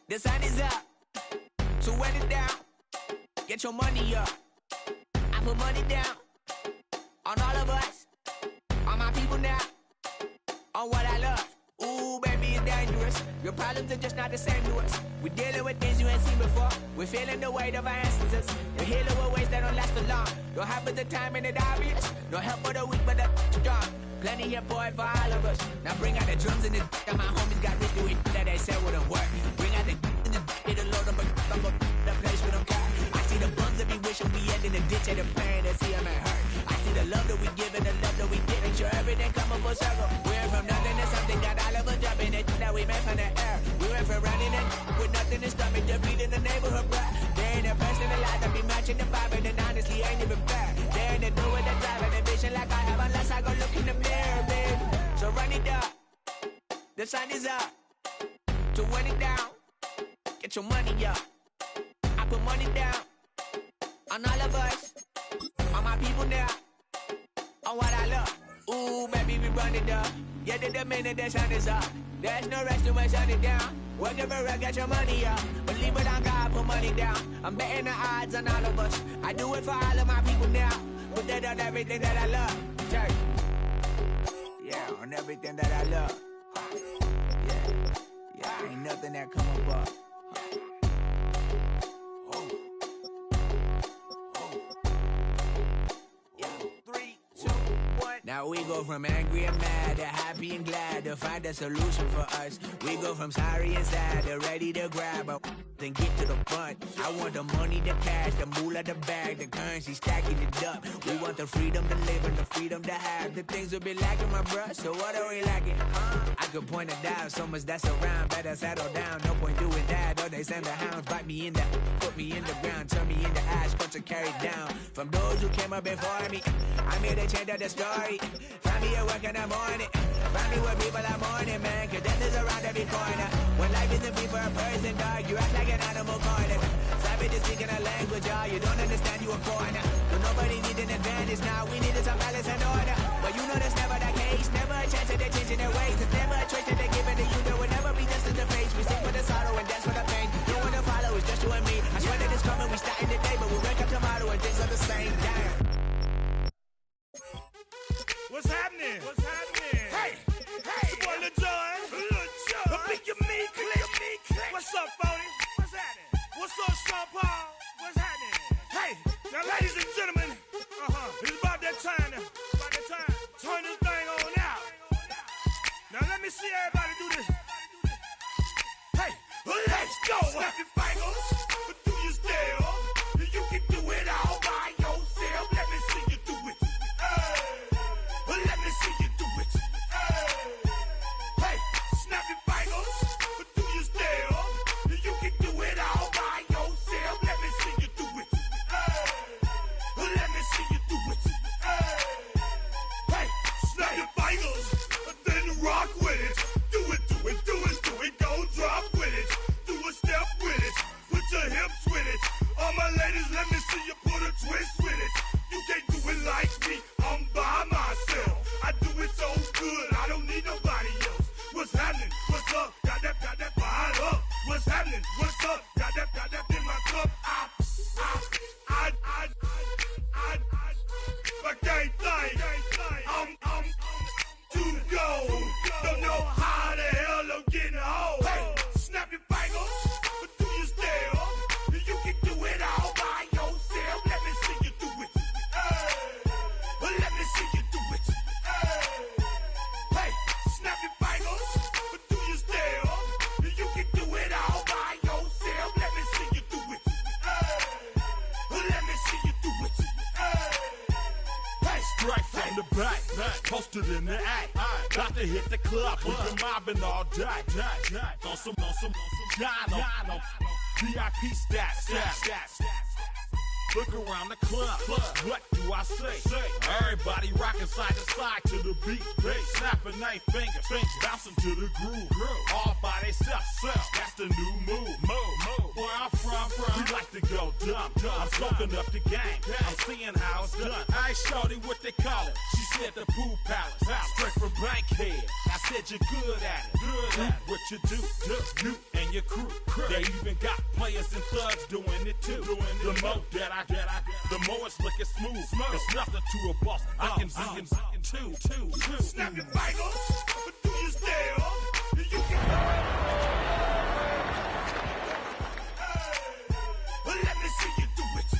The sun is up, so wet it down. Get your money up. I put money down on all of us, on my people now, on what I love. Ooh, baby, it's dangerous. Your problems are just not the same to us. We're dealing with things you ain't seen before. We're feeling the weight of our ancestors. We're healing with ways that don't last long. Don't have the time and it obvious. No help for the weak, but the strong. Plenty here for it for all of us. Now bring out the drums and the that my homies got rich doing that they said wouldn't work. Bring out the and the it'll load them, but I'm up the place with them car. I see the bums that be wishing we end in the ditch and the pain that see them and hurt. I see the love that we give and the love that we get. Make sure everything come up full circle. We're from nothing to something, got all of us dropping it that we made from the air. We went from running it with nothing to stomach, just feeding the neighborhood bruh. They ain't the person alive that be matching the vibe, and honestly ain't even fair. They ain't the do with the drive and the vision like I have unless I go look in the mirror, babe. So run it up, the sun is up, to run it down, get your money up. I put money down on all of us, on my people now, on what I love. Ooh, baby, we run it up. Yeah, the minute the sun is up, there's no rest when shut it down. Work it for get your money up. Believe it on God, put money down. I'm betting the odds on all of us. I do it for all of my people now. Put that on everything that I love. Church. Yeah, on everything that I love. Yeah, ain't nothing that come up. Now we go from angry and mad to happy and glad to find a solution for us. We go from sorry and sad to ready to grab up then get to the front. I want the money, the cash, the moolah, the bag, the currency, stacking it up. We want the freedom to live and the freedom to have. The things will be lacking, my bruh, so what are we lacking? I could point it out, so much that's around. Better settle down, no point doing that. Or they send the hounds, bite me in the, put me in the ground, turn me into ash, culture carried down. From those who came up before me, I'm here to change up the story. Find me at work in the morning, find me where people are mourning, man, cause death is around every corner. When life isn't free for a person, dog, you act like an animal corner. Savage is speaking a language, y'all, you don't understand, you a foreigner. So nobody needs an advantage now, we needed some balance and order. But you know that's never the case, never a chance that they're changing their ways. It's never a choice that they're giving to you, there will never be justice to face. We sing for the sorrow and dance for the pain. No one to follow, it's just you and me. I swear that it's coming, we starting today, but we wake up tomorrow and things are the same. Damn. What's happening? What's happening? Hey, it's your boy Lil Jon. The Big Your Me Click. What's up, Phony? What's happening? What's up, Sean Paul? What's happening? Hey, now ladies and gentlemen, it's about that time. Turn this thing on out. Now let me see everybody do this. Hey, let's go. Snap your fingers, but do you still? You can do it all by yourself. Let me see you do it. Let me see you do it. Hey, snap your fingers, but do you still? You can do it all by yourself. Let me see you do it. Let me see you do it. Hey, snap your fingers, then rock with it. Do it, go drop with it. Do a step with it, put your hips with it. All my ladies, let me see you put a twist with it. You can't do it like me, I'm by myself. I do it so good, I don't need nobody else. What's happening? What's up? Got that behind up. What's happening? What's up? Got that in my cup. I can't think. I'm too go. Don't know how the hell I'm getting home. Hey, snap your fingers, but do you still? You can do it all by yourself. Let me see you do it. Let me see you do it. Hey, snap your fingers, but do you still? You can do it all by yourself. Let me see you do it. Let me see you do it. Hey, straight from the back, posted in the act. Got to hit the club, we've been mobbing all day. On some Dino, VIP stats. Look around the club, what do I say? Everybody rocking side to side to the beat. Snapping their fingers, bouncing to the groove. All by themselves, that's the new move. Where I'm from, we like to go dumb. I'm soaking up the game, I'm seeing how it's done. Hey, shorty, what they call it? She said the pool palace, straight from Bankhead. I said you're good at it, what you do, you and your crew. They even got players and thugs doing it too. The more that I get, the more it's looking smooth. It's nothing to a boss. I can be two. Snap your fingers, but do you still? You can. Let me see you do it.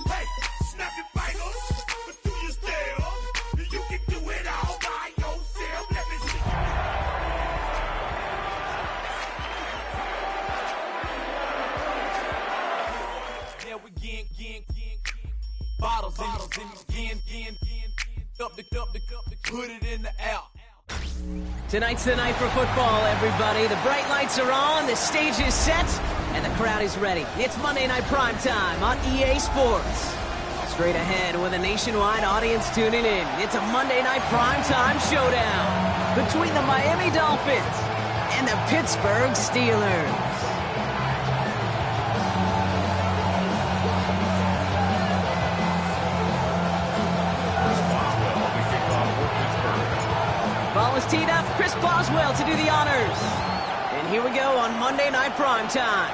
Hey, snap your fingers, but do you still? You can do it all by yourself. Let me see you. There we again. Bottles in again. Up the cup, put it in the air. Tonight's the night for football, everybody. The bright lights are on, the stage is set, and the crowd is ready. It's Monday Night Prime Time on EA Sports. Straight ahead with a nationwide audience tuning in. It's a Monday Night Prime Time showdown between the Miami Dolphins and the Pittsburgh Steelers. Ball is teed up. Chris Boswell to do the honors. And here we go on Monday Night Prime Time.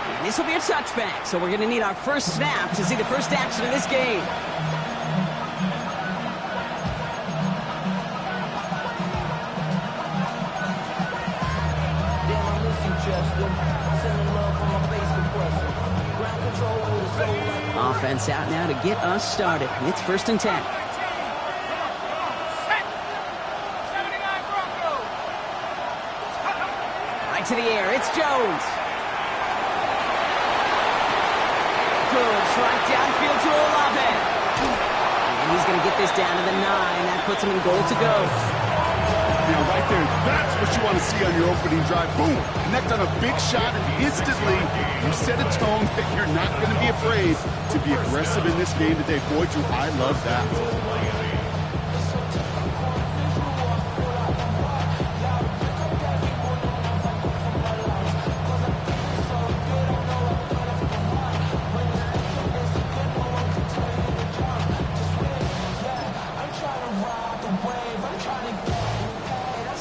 And this will be a touchback, so we're going to need our first snap to see the first action of this game. Offense out now to get us started. It's 1st and 10. To the air, it's Jones. Good, right downfield to Olave. And he's going to get this down to the 9. That puts him in goal to go. Now, right there, that's what you want to see on your opening drive. Boom, connect on a big shot, and instantly you set a tone that you're not going to be afraid to be aggressive in this game today. Boy, Drew, I love that.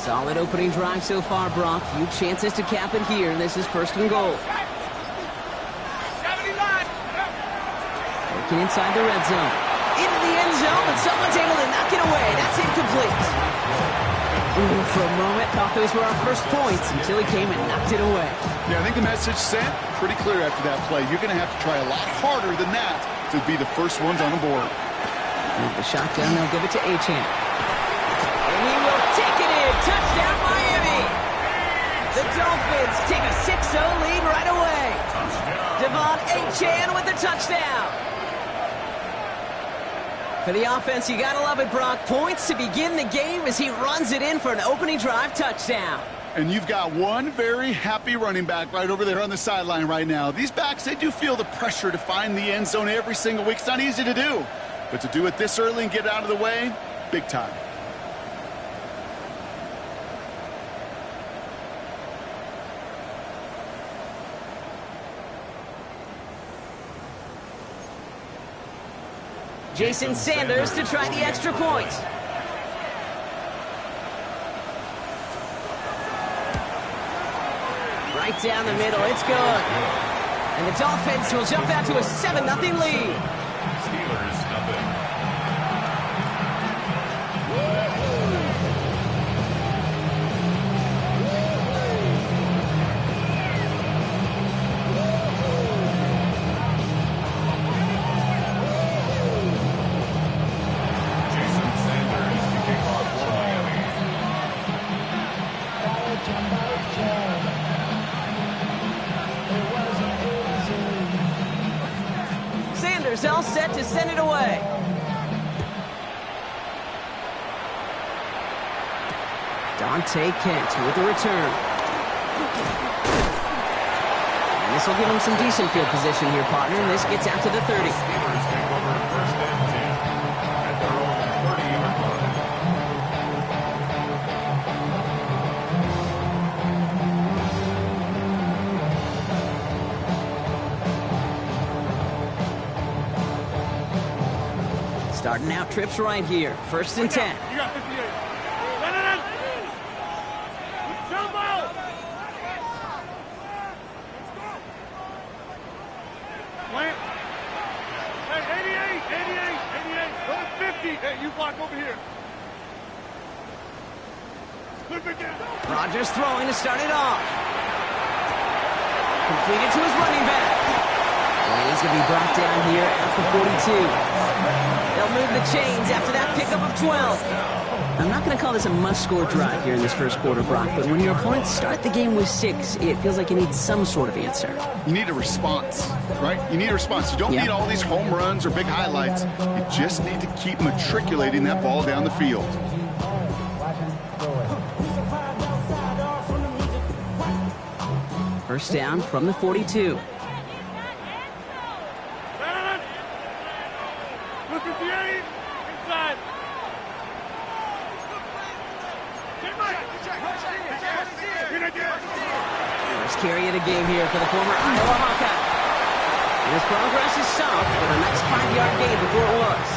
Solid opening drive so far, Brock. Few chances to cap it here. This is 1st and goal. Working inside the red zone. Into the end zone, but someone's able to knock it away. That's incomplete. Ooh, for a moment, thought those were our first points until he came and knocked it away. Yeah, I think the message sent pretty clear after that play. You're going to have to try a lot harder than that to be the first ones on the board. And the shotgun, they'll give it to Achane. And he will take it in. Touchdown, Miami. The Dolphins take a 6-0 lead right away. Devon Achane with the touchdown. For the offense, you gotta love it, Brock. Points to begin the game as he runs it in for an opening drive touchdown. And you've got one very happy running back right over there on the sideline right now. These backs, they do feel the pressure to find the end zone every single week. It's not easy to do. But to do it this early and get out of the way, big time. Jason Sanders to try the extra point. Right down the middle, it's good. And the Dolphins will jump out to a 7-0 lead. Steelers, nothing. All set to send it away. Dante Kent with the return. And this will give him some decent field position here, partner. And this gets out to the 30. Steelers take over 1st and 10 at their own 30-yard line. Starting out trips right here. 1st and 10. You got 58. Jumbo! Plant. Hey, 88. Go to 50. Hey, you block over here. Flip it down. Rodgers throwing to start it off. Completed to his running back. And he's going to be brought down here at the 42. They'll move the chains after that pickup of 12. I'm not going to call this a must-score drive here in this first quarter, Brock, but when your opponents start the game with 6, it feels like you need some sort of answer. You need a response, right? You need a response. You don't need all these home runs or big highlights. You just need to keep matriculating that ball down the field. First down from the 42. 58. Inside. First carry of the game here for the former Iowa Hawkeye. And his progress is stopped with a nice 5-yard gain before it was.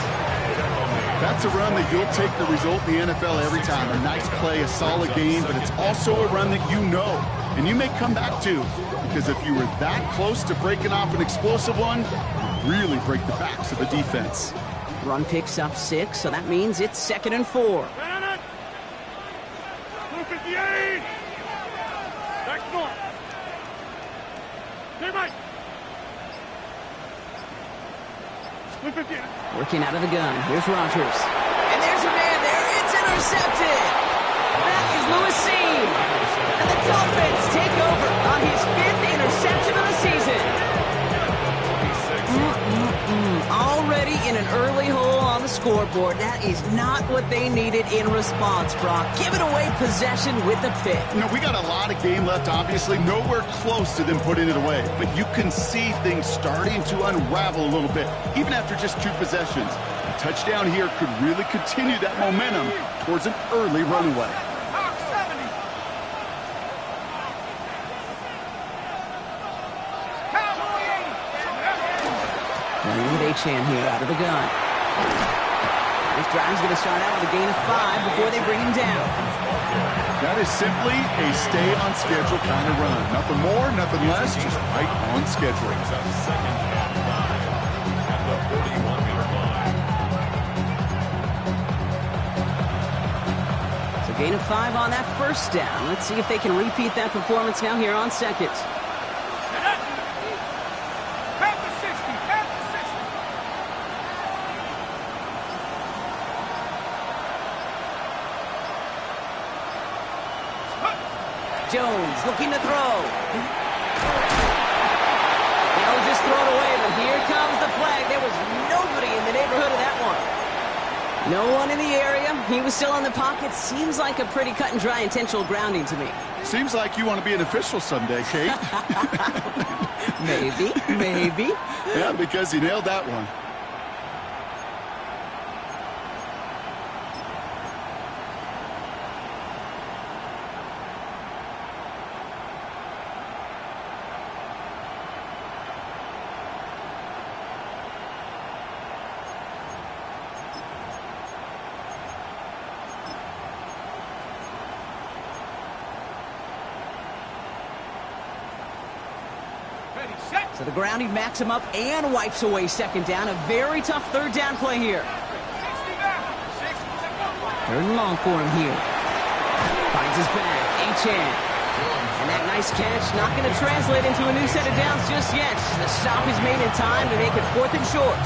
That's a run that you'll take the result in the NFL every time. A nice play, a solid game, but it's also a run that you know, and you may come back to, because if you were that close to breaking off an explosive one, you really break the backs of the defense. Run picks up 6, so that means it's 2nd and 4. 58. Back north. Hey, Mike. Split 58. Working out of the gun. Here's Rodgers. And there's a man there. It's intercepted. That is Lewis Cine. And the Dolphins take over on his 5th interception of the season. Already in an early hole on the scoreboard. That is not what they needed in response, Brock. Giving away possession with the pick. You know, we got a lot of game left, obviously. Nowhere close to them putting it away. But you can see things starting to unravel a little bit, even after just 2 possessions. A touchdown here could really continue that momentum towards an early runaway. Playing with Achane here out of the gun. This drive's going to start out with a gain of 5 before they bring him down. That is simply a stay on schedule kind of run. Nothing more, nothing less, just right on schedule. So gain of 5 on that first down. Let's see if they can repeat that performance now here on 2nd. Jones looking to throw. They'll just throw it away, but here comes the flag. There was nobody in the neighborhood of that one. No one in the area. He was still in the pocket. Seems like a pretty cut and dry intentional grounding to me. Seems like you want to be an official someday, Kate. Maybe. Yeah, because you nailed that one. So the grounding backs him up and wipes away 2nd down. A very tough 3rd down play here. 3rd and long for him here. Finds his back. Achane. And that nice catch not going to translate into a new set of downs just yet. The stop is made in time to make it 4th and short.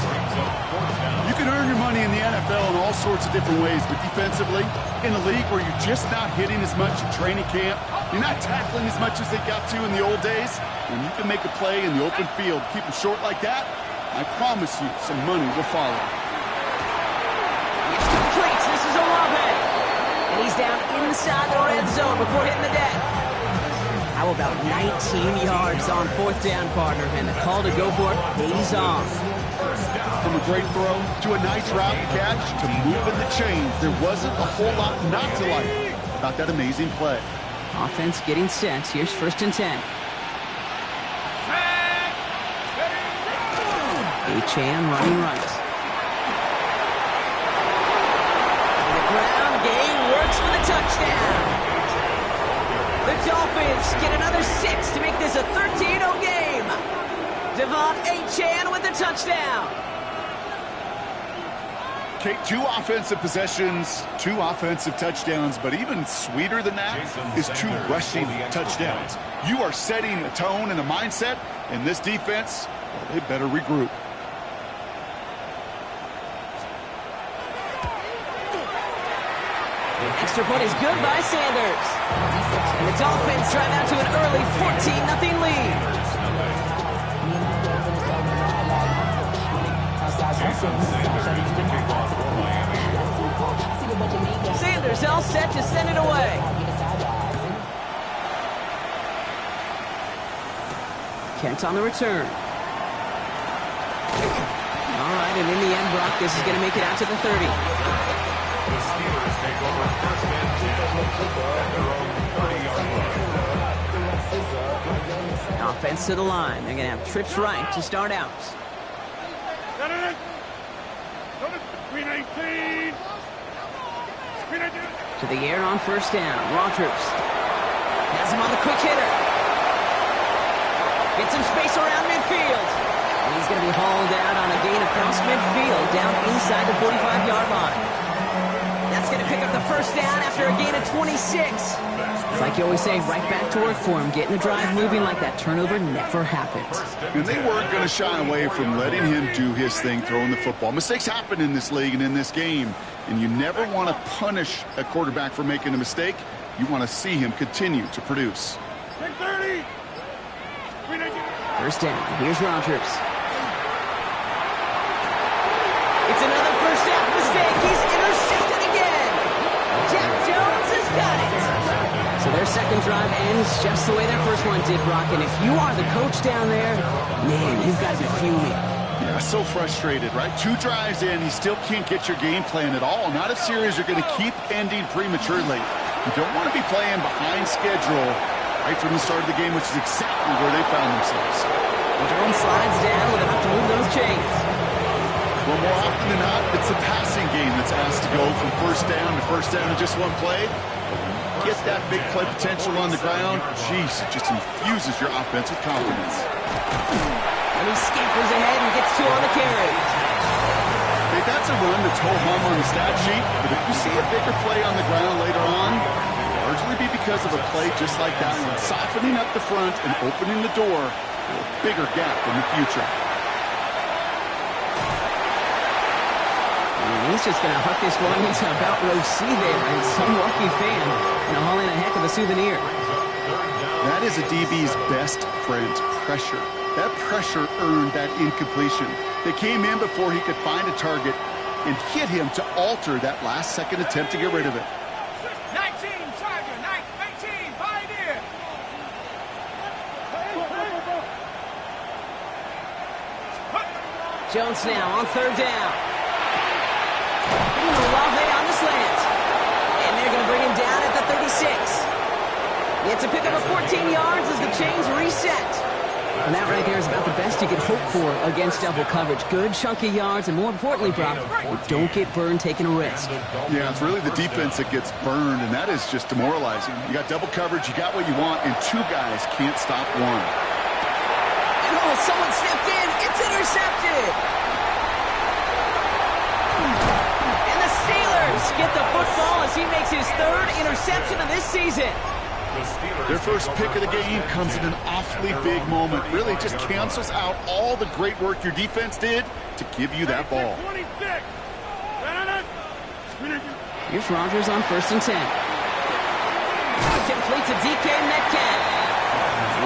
You can earn your money in the NFL in all sorts of different ways, but defensively, in a league where you're just not hitting as much in training camp, you're not tackling as much as they got to in the old days, when you can make a play in the open field, keep it short like that, I promise you some money will follow. It's complete. This is Olave. And he's down inside the red zone before hitting the deck. How about 19 yards on 4th down, partner? And the call to go for it pays off. From a great throw to a nice route catch to moving the chains, there wasn't a whole lot not to like about that amazing play. Offense getting set. Here's 1st and 10. Achane running right. breaks for the touchdown. The Dolphins get another 6 to make this a 13-0 game. Devon Achane with the touchdown. Okay, 2 offensive possessions, 2 offensive touchdowns, but even sweeter than that is 2 rushing touchdowns. You are setting a tone and a mindset, and this defense, well, they better regroup. The extra point is good by Sanders. And the Dolphins drive out to an early 14-0 lead. Sanders all set to send it away. Kent on the return. All right, and in the end, Brock, this is going to make it out to the 30. The Steelers take over first and 10 at their own 30-yard line. Offense to the line. They're going to have trips right to start out. Green 18. To the air on first down. Rodgers has him on the quick hitter. Gets some space around midfield. And he's going to be hauled out on a gain across midfield down inside the 45-yard line. That's going to pick up the first down after a gain of 26. It's like you always say, right back to work for him. Getting the drive moving like that turnover never happened. And they weren't going to shy away from letting him do his thing, throwing the football. Mistakes happen in this league and in this game, and you never want to punish a quarterback for making a mistake. You want to see him continue to produce. 30. First down. Here's Rodgers. It's another first down mistake. He's intercepted again. Jack Jones has got it. So their second drive ends just the way their first one did, Brock. And if you are the coach down there, man, you've got to be fuming. Yeah, so frustrated, right? 2 drives in, you still can't get your game plan at all. Not a series you're going to keep ending prematurely. You don't want to be playing behind schedule right from the start of the game, which is exactly where they found themselves. Jones slides down with enough to move those chains. Well, more often than not, it's a passing game that's asked to go from first down in just one play. Get that big play potential on the ground. Jeez, it just infuses your offense with confidence. And he scampers ahead and gets 2 on the carry. Hey, that's a run that's ho-hum on the stat sheet, but if you see a bigger play on the ground later on, it'll largely be because of a play just like that one, softening up the front and opening the door for a bigger gap in the future. He's just going to huck this one into about row C there, and some lucky fan going to haul in a heck of a souvenir. That is a DB's best friend, pressure. That pressure earned that incompletion. They came in before he could find a target and hit him to alter that last-second attempt to get rid of it. 19, Charger, 19, Pioneer. Jones now on third down. Olave on the slant. And they're going to bring him down at the 36. It's a pickup of 14 yards as the chains reset. And that right there is about the best you can hope for against double coverage. Good chunky yards, and more importantly, Brock, don't get burned taking a risk. Yeah, it's really the defense that gets burned, and that is just demoralizing. You got double coverage, you got what you want, and 2 guys can't stop one. And oh, someone stepped in. It's intercepted. And the Steelers get the football as he makes his 3rd interception of this season. Their first pick of the game comes in an awfully big moment. Really just cancels out all the great work your defense did to give you that ball. 26. Here's Rodgers on 1st and 10. Complete to DK Metcalf.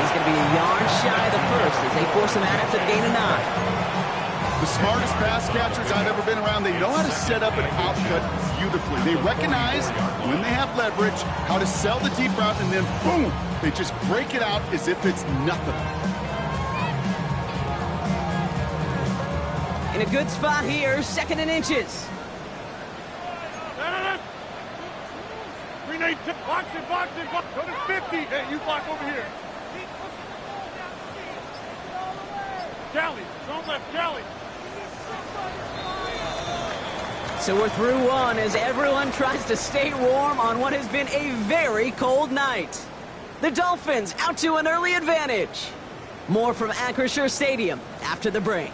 He's going to be a yard shy of the first as they force him out after the gain of 9. The smartest pass catchers I've ever been around, they know how to set up an outcut beautifully. They recognize when they have leverage, how to sell the deep route, and then boom, they just break it out as if it's nothing. In a good spot here, 2nd and inches. Green 8, box it, box it, box. Go to 50. Hey, you block over here. Kelly, don't left, Kelly. So we're through one as everyone tries to stay warm on what has been a very cold night. The Dolphins out to an early advantage. More from Acrisure Stadium after the break.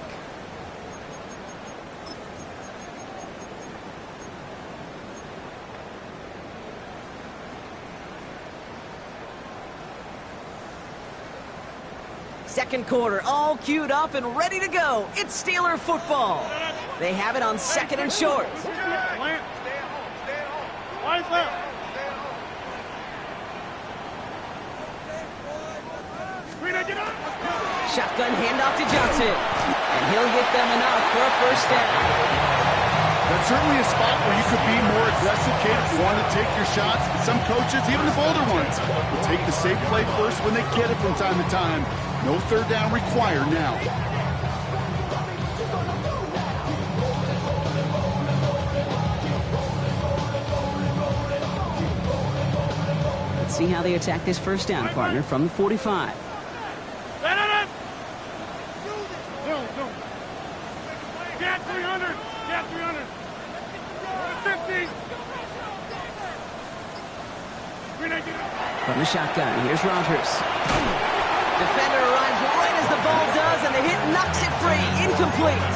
Second quarter, all queued up and ready to go. It's Steeler football. They have it on second and short. Shotgun handoff to Johnson. And he'll get them enough for a first down. That's certainly a spot where you could be more aggressive, Kate, if you want to take your shots. But some coaches, even the bolder ones, will take the safe play first when they get it from time to time. No third down required now. Let's see how they attack this first down, partner, from the 45. Get 300! Get 300! 50! From the shotgun, here's Rodgers. Defender arrives right as the ball does, and the hit knocks it free. Incomplete.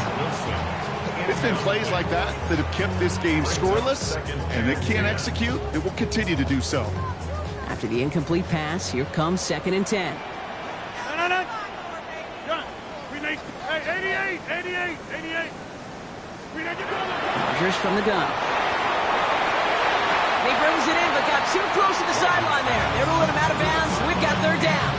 It's been plays like that that have kept this game scoreless, and they can't execute. It will continue to do so. After the incomplete pass, here comes 2nd and 10. Hey, 88! Rodgers from the gun. He brings it in, but got too close to the sideline there. They ruled him out of bounds. We've got third down.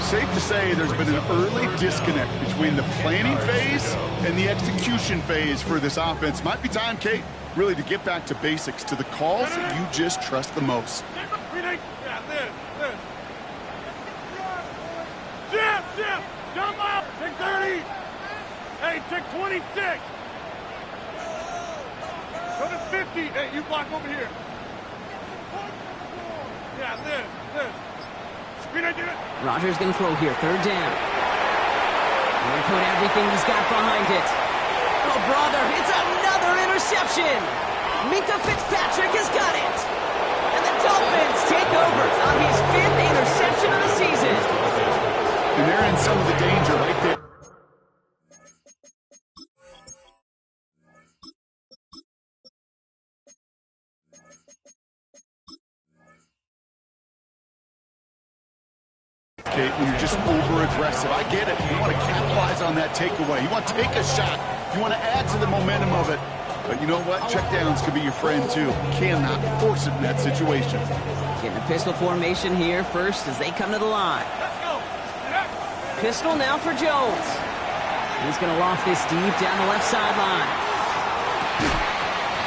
Safe to say there's been an early disconnect between the planning phase and the execution phase for this offense. Might be time, Kate, really to get back to basics, to the calls that you just trust the most. Jim! Jump up! Take 30! Hey, take 26! Go to 50! Hey, you block over here. Yeah, this. Rodgers going to throw here, third down. And they put everything he's got behind it. Oh, brother, it's another interception! Minka Fitzpatrick has got it! And the Dolphins take over on his 5th interception of the season. And they're in some of the danger right there. Kate, when you're just over-aggressive, I get it. You want to capitalize on that takeaway. You want to take a shot. You want to add to the momentum of it. But you know what? Checkdowns can be your friend, too. Cannot force it in that situation. Getting a pistol formation here first as they come to the line. Pistol now for Jones. He's going to loft this deep down the left sideline.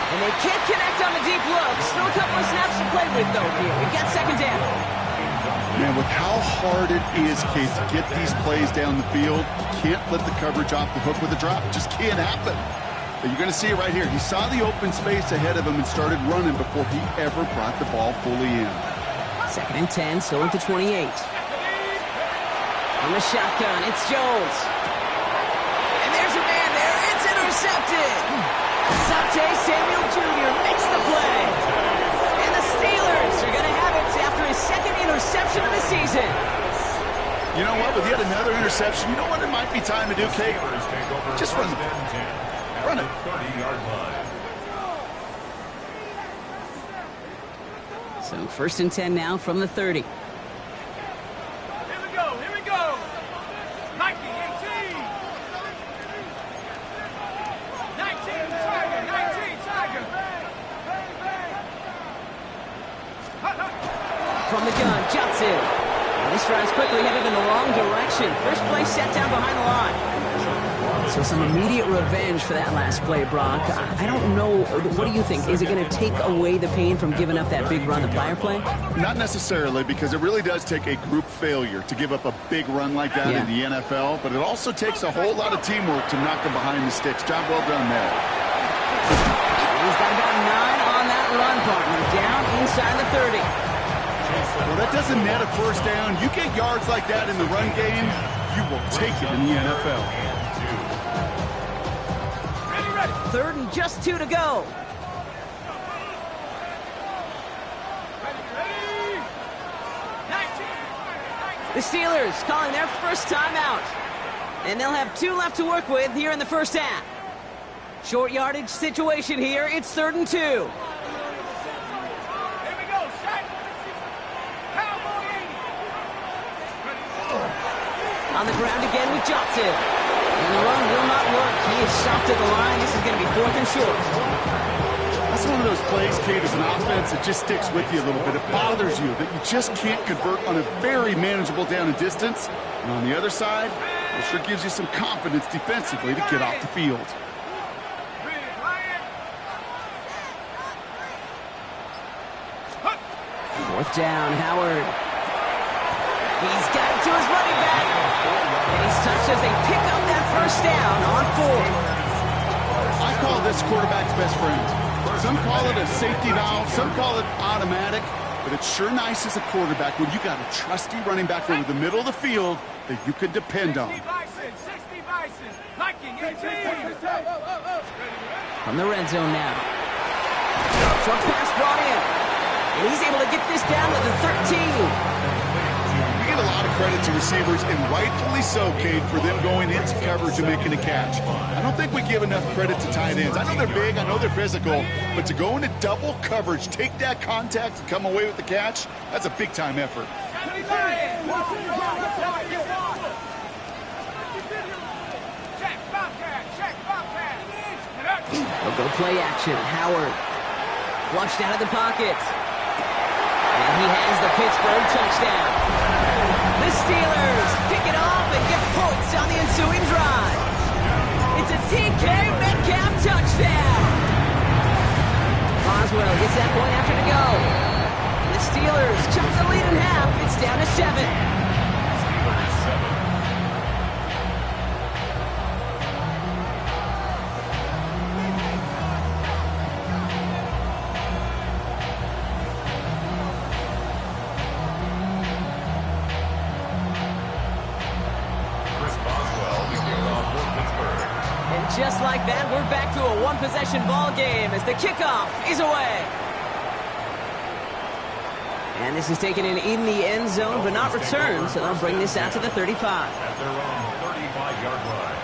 And they can't connect on the deep look. Still a couple of snaps to play with, though, here. We've got second down. Man, with how hard it is, Kate, to get these plays down the field, you can't let the coverage off the hook with a drop. It just can't happen. But you're going to see it right here. He saw the open space ahead of him and started running before he ever brought the ball fully in. 2nd and 10, still at the 28. On the shotgun, it's Jones. And there's a man there. It's intercepted. Asante Samuel Jr. makes the play. And the Steelers are going to have it after his 2nd interception of the season. You know what? With yet another interception, you know what it might be time to do, Kate? Just run the ball. Run it. So 1st and 10 now from the 30. Here we go. Nike, 18. 19, Tiger. From the gun, Johnson. And this drive's quickly headed in the wrong direction. First play set down behind the line. So some immediate revenge for that last play, Brock. I don't know. What do you think? Is it going to take away the pain from giving up that big run, the prior play? Not necessarily, because it really does take a group failure to give up a big run like that in the NFL, but it also takes a whole lot of teamwork to knock them behind the sticks. Job well done there. He's got about 9 on that run, partner, down inside the 30. Well, that doesn't net a first down. You get yards like that in the run game, you will take it in the NFL. Third and just 2 to go. The Steelers calling their first timeout. And they'll have 2 left to work with here in the first half. Short yardage situation here. It's 3rd and 2. Here we go, set. Cowboy 80. On the ground again with Johnson. And the run will not work. He is stopped at the line. This is going to be 4th and short. That's one of those plays, Kate, as an offense that just sticks with you a little bit. It bothers you that you just can't convert on a very manageable down and distance. And on the other side, it sure gives you some confidence defensively to get off the field. Fourth down, Howard. He's got it to his running back. And he's touched as they pick up that first down on 4th. I call this quarterback's best friend. Some call it a safety valve, some call it automatic, but it's sure nice as a quarterback when you got a trusty running back over the middle of the field that you can depend on. 60 Bison, Viking 18. From the red zone now. Short pass brought in. And he's able to get this down to the 13. We get a lot of credit to receivers, and rightfully so, Cade, for them going into coverage and making a catch. I don't think we give enough credit to tight ends. I know they're big, I know they're physical, but to go into double coverage, take that contact, and come away with the catch, that's a big-time effort. They'll go play action. Howard flushed out of the pocket. And he has the Pittsburgh touchdown. The Steelers pick it off and get points on the ensuing drive. It's a DK Metcalf touchdown. Boswell gets that point after to go. And the Steelers chop the lead in half. It's down to 7. Just like that, we're back to a one-possession ball game as the kickoff is away. And this is taken in the end zone, but not returned, so they'll bring this out to the 35. At their own 35-yard line.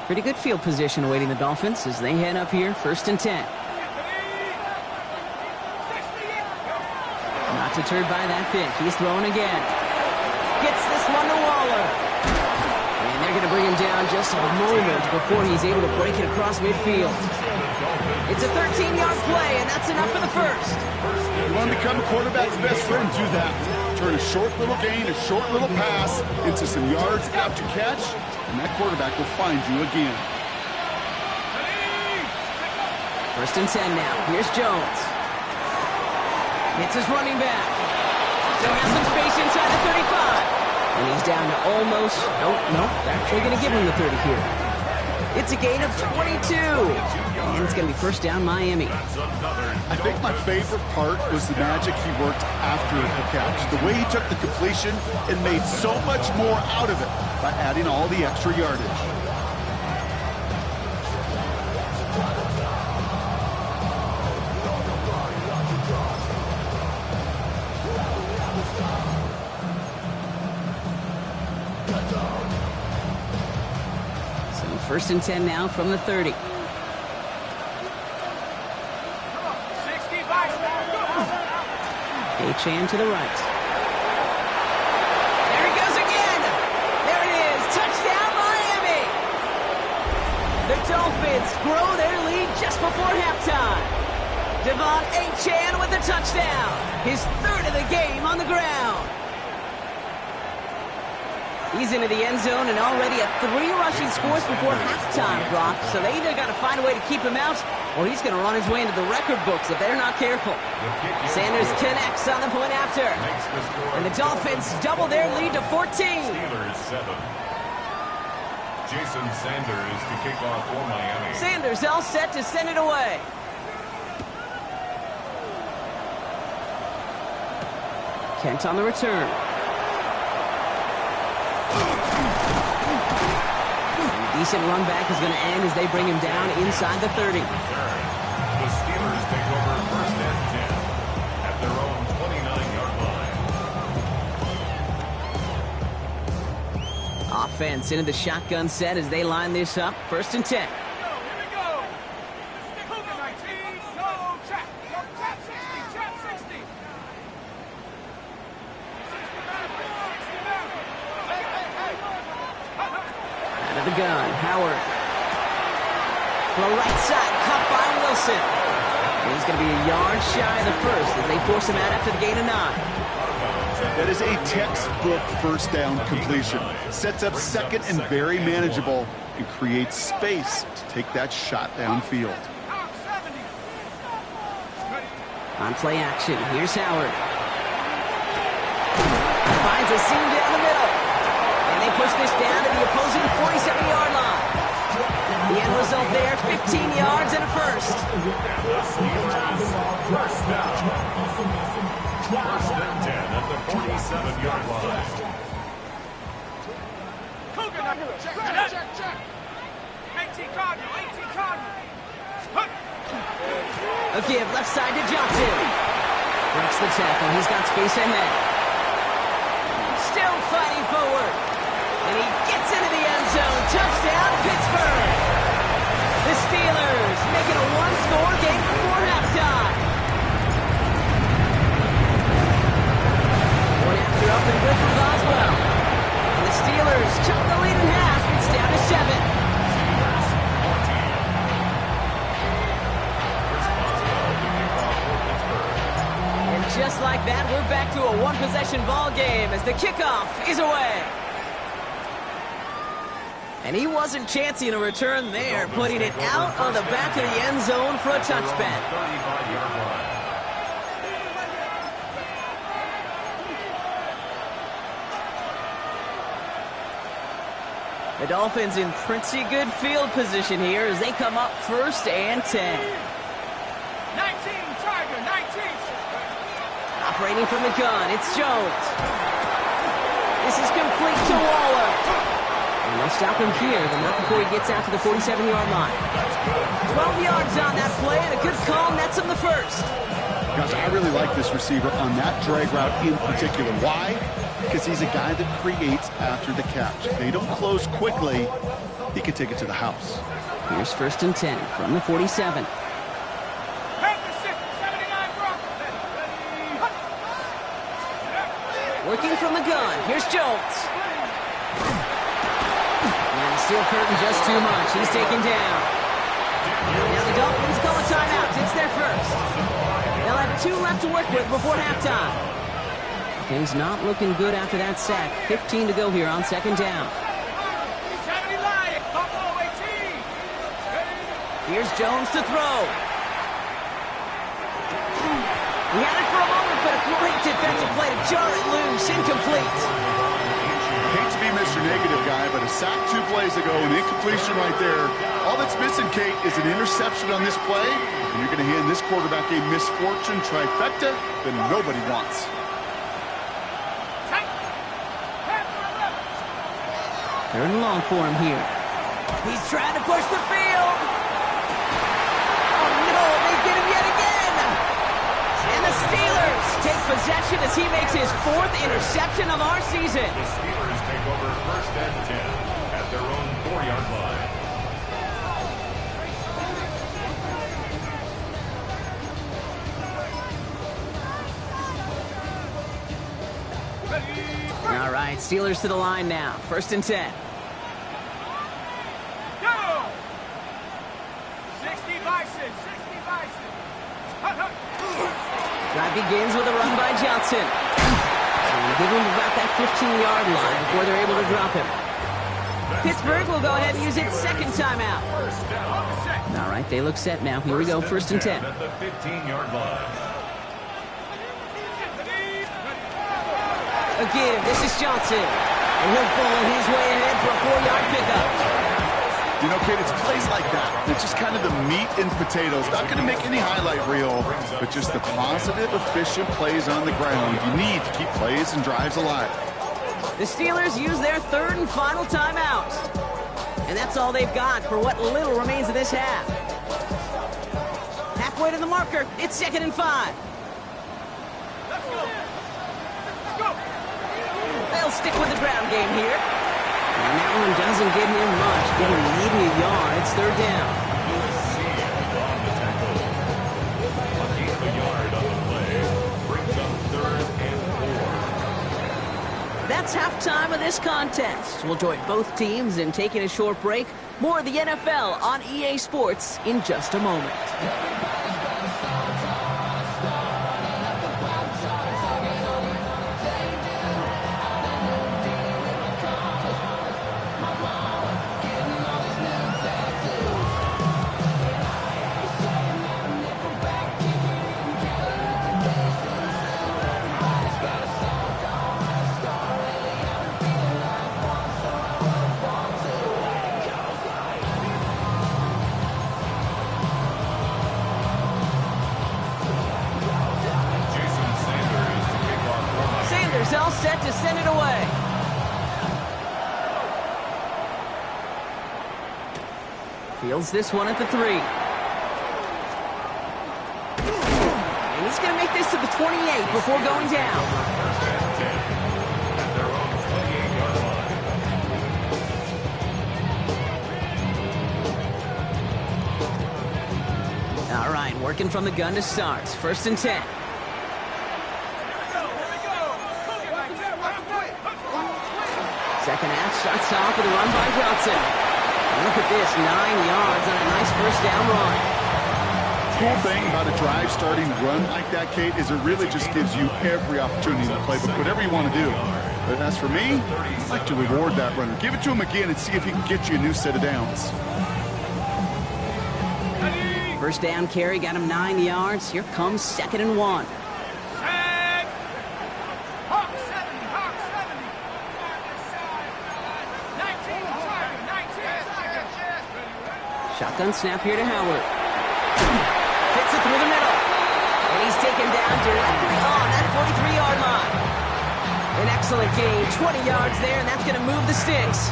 Pretty good field position awaiting the Dolphins as they head up here, 1st and 10. Not deterred by that pick. He's throwing again. Gets this one to Waller. And they're going to bring him down just a moment before he's able to break it across midfield. It's a 13-yard play, and that's enough for the first. You want to become a quarterback's best friend, do that. Turn a short little gain, a short little pass into some yards after catch, and that quarterback will find you again. 1st and 10 now. Here's Jones. It's his running back. Still has some space inside the 35. And he's down to almost, nope, actually going to give him the 30 here. It's a gain of 22. And it's going to be 1st down Miami. I think my favorite part was the magic he worked after the catch. The way he took the completion and made so much more out of it by adding all the extra yardage. So 1st and 10 now from the 30. Achane to the right. There he goes again! There it is! Touchdown, Miami! The Dolphins grow their lead just before halftime. Devon Achane with the touchdown. His 3rd of the game on the ground. He's into the end zone and already at 3 rushing scores before halftime, Brock. So they either got to find a way to keep him out, or he's going to run his way into the record books if they're not careful. Sanders connects on the point after. And the Dolphins double their lead to 14. Steelers 7. Jason Sanders to kick off for Miami. Sanders all set to send it away. Kent on the return. A decent run back is going to end as they bring him down inside the 30. The Steelers take over first and 10 at their own 29-yard line. Offense into the shotgun set as they line this up. First and 10. The gun, Howard. The right side, caught by Wilson. And he's going to be a yard shy of the first as they force him out after the gain of 9. That is a textbook first down completion. Sets up second and very manageable and creates space to take that shot downfield. On play action, here's Howard. Finds a seam down the middle. And they push this down to the opposing 47-yard line. The end result there, 15 yards and a first. First down. First and 10 at the 47-yard line. Check. 18 Cardinal. A give left side to Johnson. Breaks the tackle. He's got space ahead. Still fighting forward. And he gets into the end zone. Touchdown, Pittsburgh. The Steelers make it a one-score game before halftime. One after up and good for Boswell. And the Steelers chop the lead in half. It's down to 7. Just like that, we're back to a one-possession ball game as the kickoff is away. And he wasn't chancing a return there, putting it out on the back of the end zone for a touchback. 35-yard line. The Dolphins in pretty good field position here as they come up first and 10. 19, Tiger, 19. Operating from the gun, it's Jones. This is complete to Waller. And they'll stop him here, but not before he gets out to the 47-yard line. 12 yards on that play, and a good call nets him the first. Gosh, I really like this receiver on that drag route in particular. Why? Because he's a guy that creates after the catch. If they don't close quickly, he can take it to the house. Here's first and 10 from the 47. Working from the gun. Here's Jones. And the steel curtain just too much. He's taken down. Now the Dolphins call a timeout. It's their first. They'll have 2 left to work with before halftime. Things not looking good after that sack. 15 to go here on second down. Here's Jones to throw. He had it for a moment, but a great defensive play to jar it loose. Incomplete. I hate to be Mr. Negative guy, but a sack 2 plays ago, an incompletion right there. All that's missing, Kate, is an interception on this play, and you're going to hand this quarterback a misfortune trifecta that nobody wants. Third and long for him here. He's trying to push the field. Oh, no, they get him yet again. And the Steelers take possession as he makes his 4th interception of our season. The Steelers take over first and 10 at their own 4-yard line. All right, Steelers to the line now. First and 10. Go! 60 Bison. Drive begins with a run by Johnson. And give him about that 15-yard line before they're able to drop him. Pittsburgh will go ahead and use its second timeout. All right, they look set now. Here we go, first and 10. At the 15-yard line. A give, this is Johnson. And he'll pull his way ahead for a 4-yard pickup. You know, Kate, it's plays like that. It's just kind of the meat and potatoes. Not going to make any highlight reel, but just the positive, efficient plays on the ground. You need to keep plays and drives alive. The Steelers use their third and final timeout. And that's all they've got for what little remains of this half. Halfway to the marker. It's 2nd and 5. Let's go. Let's go. They'll stick with the ground game here. And that one doesn't get him much. Getting nearly a yard. It's 3rd down. USC on the tackle. A gain of a yard on the play. Brings up 3rd and 4. That's halftime of this contest. We'll join both teams in taking a short break. More of the NFL on EA Sports in just a moment. All set to send it away. Fields this one at the 3. And he's going to make this to the 28 before going down. First and 10 at their own 28-yard line. All right, working from the gun to start. 1st and 10. Second half starts off with a run by Johnson. And look at this, 9 yards on a nice 1st down run. Cool thing about a drive starting run like that, Kate, is it really just gives you every opportunity to play whatever you want to do. But as for me, I like to reward that runner. Give it to him again and see if he can get you a new set of downs. 1st down carry got him 9 yards. Here comes 2nd and 1. Shotgun snap here to Howard. Fits it through the middle. And he's taken down directly on that 43-yard line. An excellent gain, 20 yards there, and that's going to move the sticks.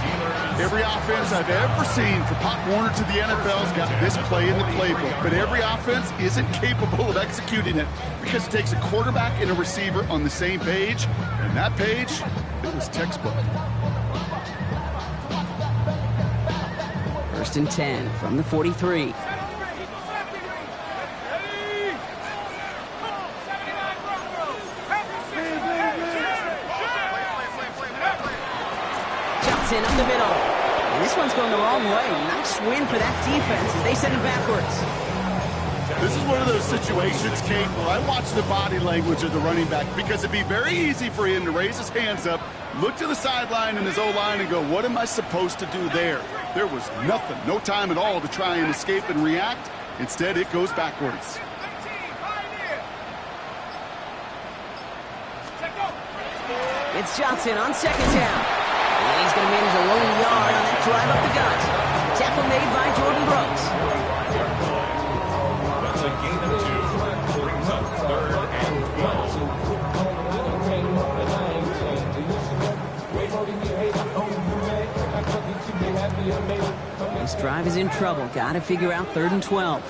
Every offense I've ever seen for Pop Warner to the NFL's got this play in the playbook. But every offense isn't capable of executing it because it takes a quarterback and a receiver on the same page. And that page, it was textbook. 1st and 10 from the 43. Johnson up the middle. And this one's going the wrong way. Nice win for that defense as they send it backwards. This is one of those situations, Kate, where I watch the body language of the running back because it'd be very easy for him to raise his hands up, look to the sideline in his O-line and go, what am I supposed to do there? There was nothing, no time at all to try and escape and react. Instead, it goes backwards. It's Johnson on 2nd down. And he's going to manage a lone yard on that drive up the gut. Tackle made by Jordan Brooks. That's a gain of 2. Brings up 3rd and 12. This drive is in trouble. Got to figure out 3rd and 12.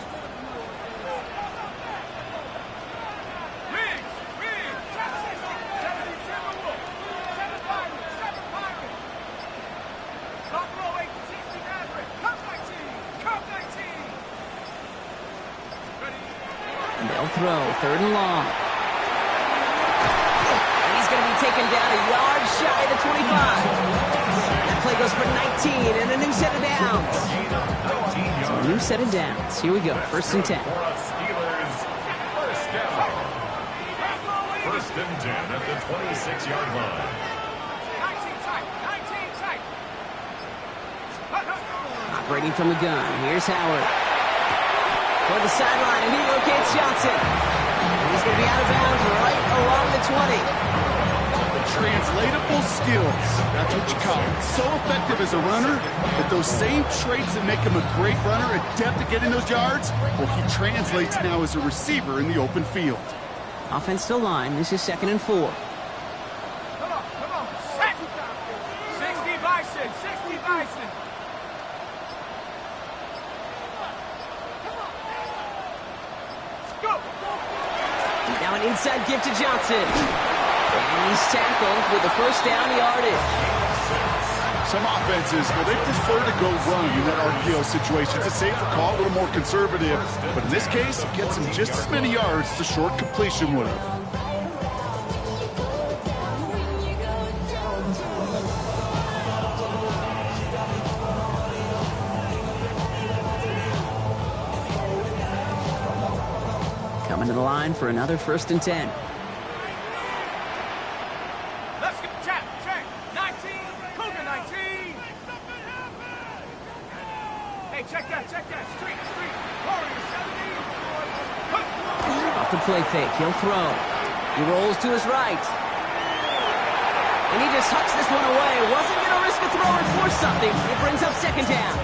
They'll throw 3rd and long. And he's going to be taken down a yard shy of the 25. That play goes for 19 and a new set of downs. So a new set of downs. Here we go. 1st and 10. For a Steelers first down. 1st and 10 at the 26-yard line. Operating from the gun. Here's Howard. For the sideline, and he locates Johnson. And he's going to be out of bounds right along the 20. untranslatable skills. That's what you call it. So effective as a runner that those same traits that make him a great runner, adept at getting those yards, well, he translates now as a receiver in the open field. Offensive line, this is 2nd and 4. Come on. Set. 60 Bison. 60 Bison. Go. Now an inside give to Johnson. And he's tackled with the first down yardage. Some offenses, well, they prefer to go run in that RPO situation. It's a safer call, a little more conservative. But in this case, it gets him just as many yards as a short completion would have. Coming to the line for another 1st and 10. Let's go. Check. 19. Cougar 19. Hey, check that. Street. Warrior 70. Off the play fake, he'll throw. He rolls to his right. And he just hucks this one away. Wasn't going to risk a throw and force something. It brings up 2nd down.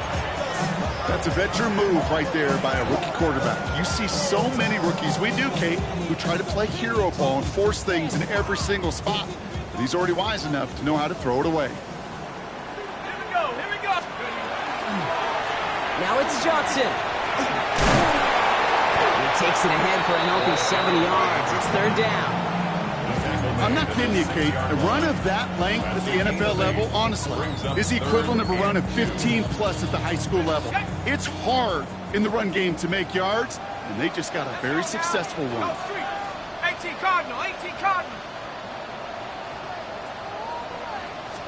That's a veteran move right there by a rookie quarterback. You see so many rookies, we do, Kate, who try to play hero ball and force things in every single spot. But he's already wise enough to know how to throw it away. Here we go. Now it's Johnson. He takes it ahead for a healthy 70 yards. It's 3rd down. I'm not kidding you, Kate. A run of that length at the NFL level, honestly, is the equivalent of a run of 15-plus at the high school level. It's hard in the run game to make yards, and they just got a very successful one. 18 Cardinal.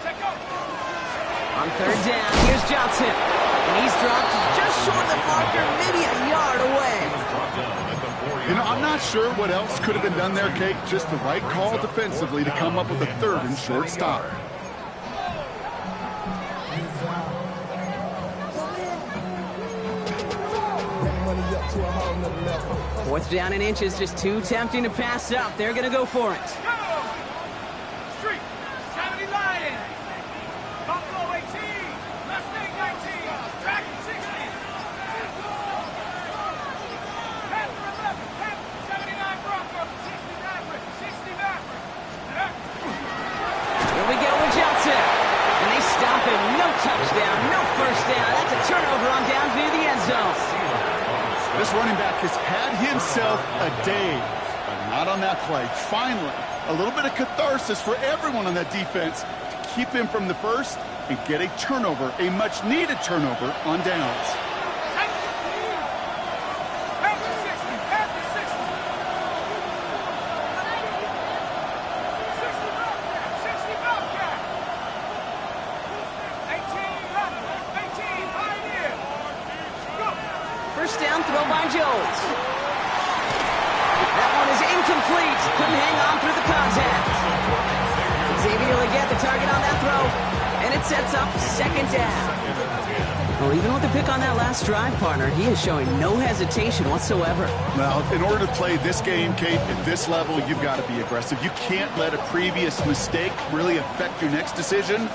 Check go. On 3rd down, here's Johnson. And he's dropped just short of the marker, maybe a yard away. You know, I'm not sure what else could have been done there, Kate. Just the right call defensively to come up with a 3rd and short stop. Fourth down and inches, just 2 attempting to pass up. They're going to go for it. Go. Street. 70 Lion. Buffalo 18. Mustang 19. Dragon 60. Panther 11. Panther 79 Bronco. 60 Maverick. 60 Maverick. Here we go with Johnson. And they stop him. No touchdown, no 1st down. That's a turnover on down near the end zone. This running back has had himself a day, but not on that play. Finally, a little bit of catharsis for everyone on that defense to keep him from the first and get a turnover, a much-needed turnover on downs. Panther 60. Panther 60. 60 Bobcat. 18 Runner. 18 Pioneer. Go. First down, throw by Jones. That one is incomplete. Couldn't hang on through the contact. Xavier Legette the target on that throw, and it sets up 2nd down. Well, even with the pick on that last drive, partner, he is showing no hesitation whatsoever. Well, in order to play this game, Kate, at this level, you've got to be aggressive. You can't let a previous mistake really affect your next decision.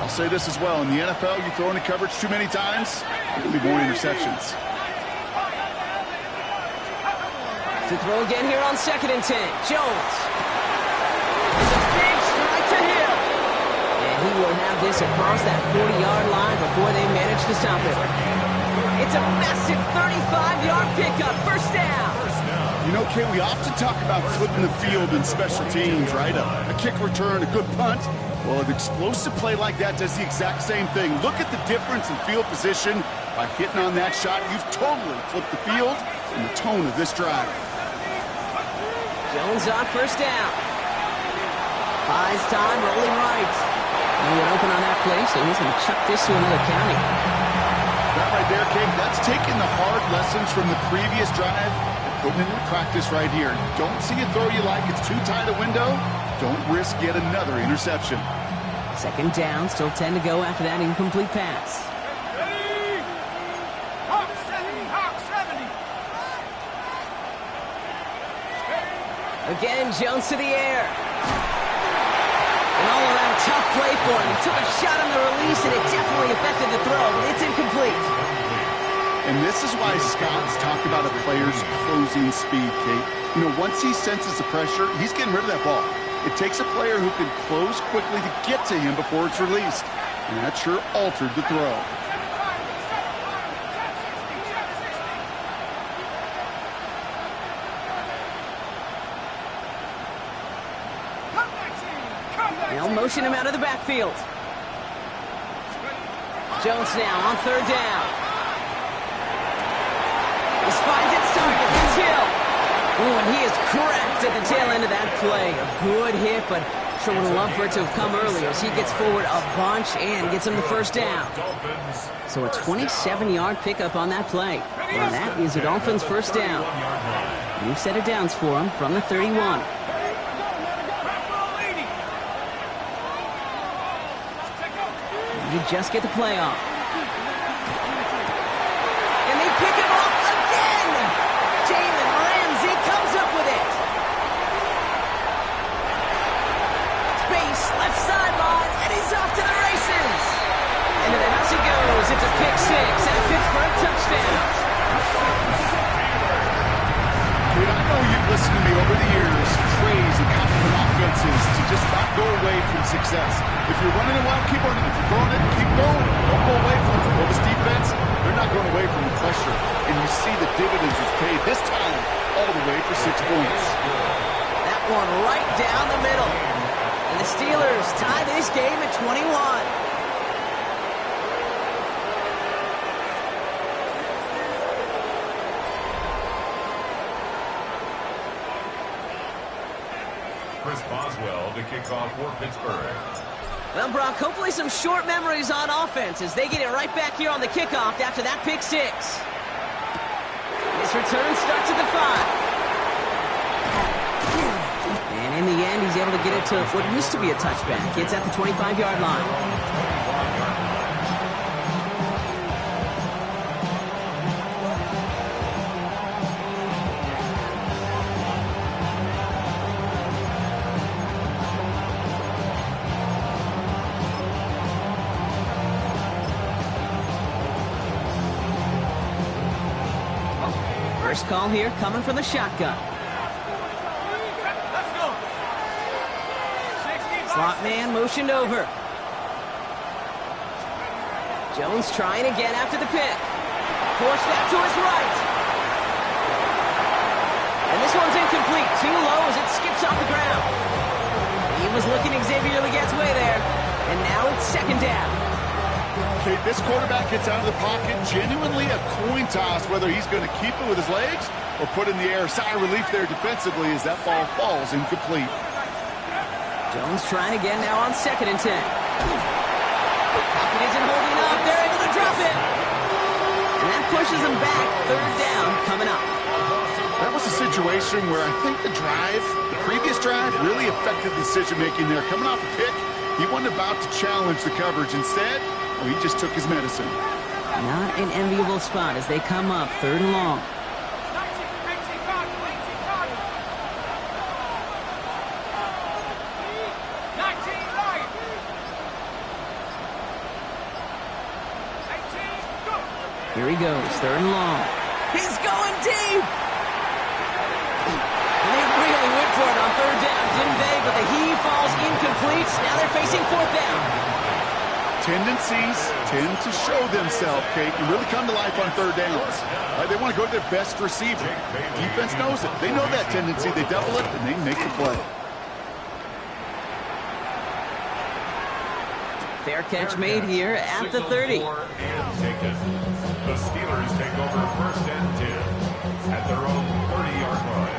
I'll say this as well. In the NFL, you throw into coverage too many times, there will be more interceptions. To throw again here on 2nd and 10. Jones. It's a big strike to Hill. And he will have this across that 40-yard line before they manage to stop it. It's a massive 35-yard pickup. 1st down. You know, Kate, we often talk about flipping the field in special teams, right? A kick return, a good punt. Well, an explosive play like that does the exact same thing. Look at the difference in field position. By hitting on that shot, you've totally flipped the field and the tone of this drive. Jones on 1st down. Buys time, rolling right. No one open on that play, so he's going to chuck this to another county. That right there, Kate, that's taking the hard lessons from the previous drive and putting it into practice right here. Don't see a throw you like, it's too tight a window. Don't risk yet another interception. 2nd down, still 10 to go after that incomplete pass. Ready? Hawk 70. Hawk 70. Ready? Again, Jones to the air. An all-around tough play for him. He took a shot on the release, and it definitely affected the throw, but it's incomplete. And this is why Scott's talked about a player's closing speed, Kate. You know, once he senses the pressure, he's getting rid of that ball. It takes a player who can close quickly to get to him before it's released. And that sure altered the throw. They'll motion him out of the backfield. Jones now on third down. He finds its target. It's Hill. Ooh, and he is cracked at the tail end of that play. A good hit, but sure would have loved for it to have come earlier as he gets forward a bunch and gets him the first down. So a 27-yard pickup on that play. And that is a Dolphins first down. New set of downs for him from the 31. You just get the play off. And they pick him off again! Jalen Ramsey comes up with it. Space, left sideline, and he's off to the races. Into the house he goes. It's a pick six and a Pittsburgh touchdown. Dude, I know you've listened to me over the years praise and compliment offenses to just not go away from success. If you're running it well, keep running. If you're throwing it, keep going. Don't go away from it. Well, this defense, they're not going away from the pressure. And you see the dividends it's paid this time all the way for 6 points. That one right down the middle. And the Steelers tie this game at 21. Chris Boswell to kick off for Pittsburgh. Well, Brock, hopefully some short memories on offense as they get it right back here on the kickoff after that pick six. This return starts at the 5. And in the end, he's able to get it to what used to be a touchback. It's at the 25-yard line. First call here coming from the shotgun. Slot man motioned over. Jones trying again after the pick. Forced out to his right. And this one's incomplete. Too low as it skips off the ground. He was looking Xavier Legette's way there. And now it's second down. Okay, this quarterback gets out of the pocket, genuinely a coin toss whether he's going to keep it with his legs or put in the air. Sigh of relief there defensively as that ball falls incomplete. Jones trying again now on 2nd and 10. Pocket isn't holding up. They're able to drop it. And that pushes them back. Third down coming up. That was a situation where I think the previous drive really affected decision-making there. Coming off a pick, he wasn't about to challenge the coverage. Instead, he just took his medicine. Not an enviable spot as they come up 3rd and long. Here he goes, 3rd and long. He's going deep! And they really went for it on 3rd down, didn't they? But the heave falls incomplete. Now they're facing 4th down. Tendencies tend to show themselves, Kate, and really come to life on 3rd downs. They want to go to their best receiver. Defense knows it. They know that tendency. They double it, and they make the play. Fair catch made here at the 30. The Steelers take over 1st and 10 at their own 30-yard line.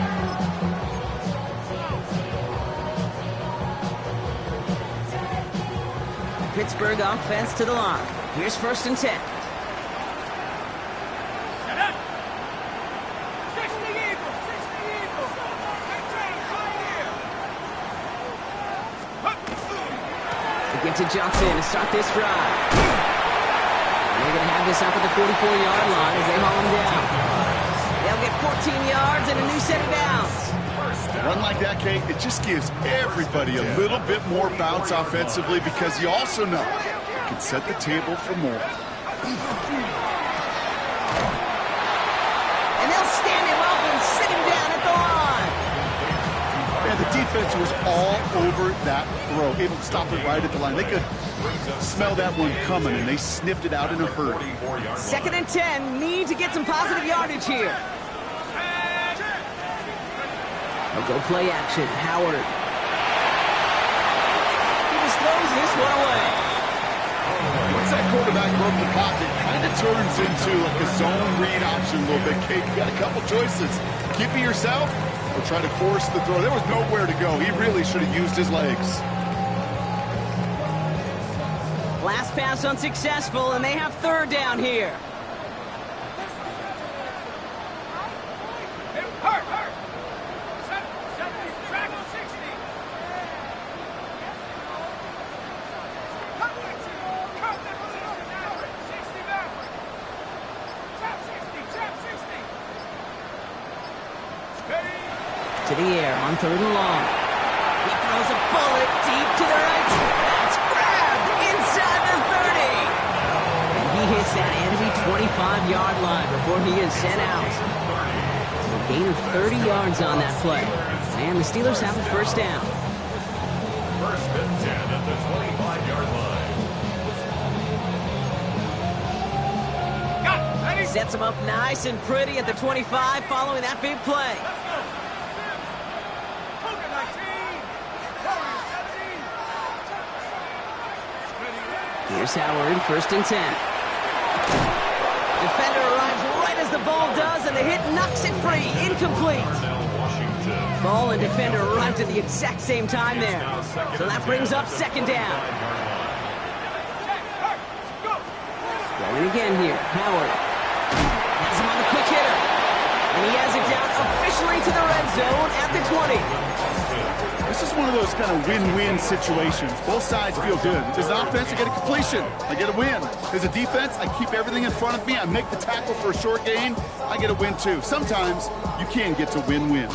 Pittsburgh offense to the line. Here's 1st and 10. They get to Johnson to start this drive. And they're going to have this up at the 44-yard line as they haul him down. They'll get 14 yards and a new set of downs. Run like that, Kate, it just gives everybody a little bit more bounce offensively because you also know it can set the table for more. And they'll stand him up and sit him down at the line. And the defense was all over that throw, able to stop it right at the line. They could smell that one coming, and they sniffed it out in a hurry. 2nd and 10, need to get some positive yardage here. They'll go play action. Howard. He just throws this one away. Once that quarterback broke the pocket, kind of turns into like a zone read option a little bit. Kate, you got a couple choices. Keep it yourself or try to force the throw. There was nowhere to go. He really should have used his legs. Last pass unsuccessful, and they have 3rd down here. To the air on 3rd and long. He throws a bullet deep to the right. That's grabbed inside the 30. And he hits that enemy 25-yard line before he is sent out. So a gain of 30 yards on that play. And the Steelers have a 1st down. 1st and 10 at the 25-yard line. Sets him up nice and pretty at the 25 following that big play. Here's Howard, 1st and 10. Defender arrives right as the ball does, and the hit knocks it free. Incomplete. Ball and defender arrived at the exact same time there. So that brings up 2nd down. Throwing again here. Howard has him on the quick hitter. And he has it down officially to the red zone at the 20. This is one of those kind of win-win situations. Both sides feel good. As an offense, I get a completion. I get a win. As a defense, I keep everything in front of me. I make the tackle for a short gain. I get a win, too. Sometimes you can get to win-win.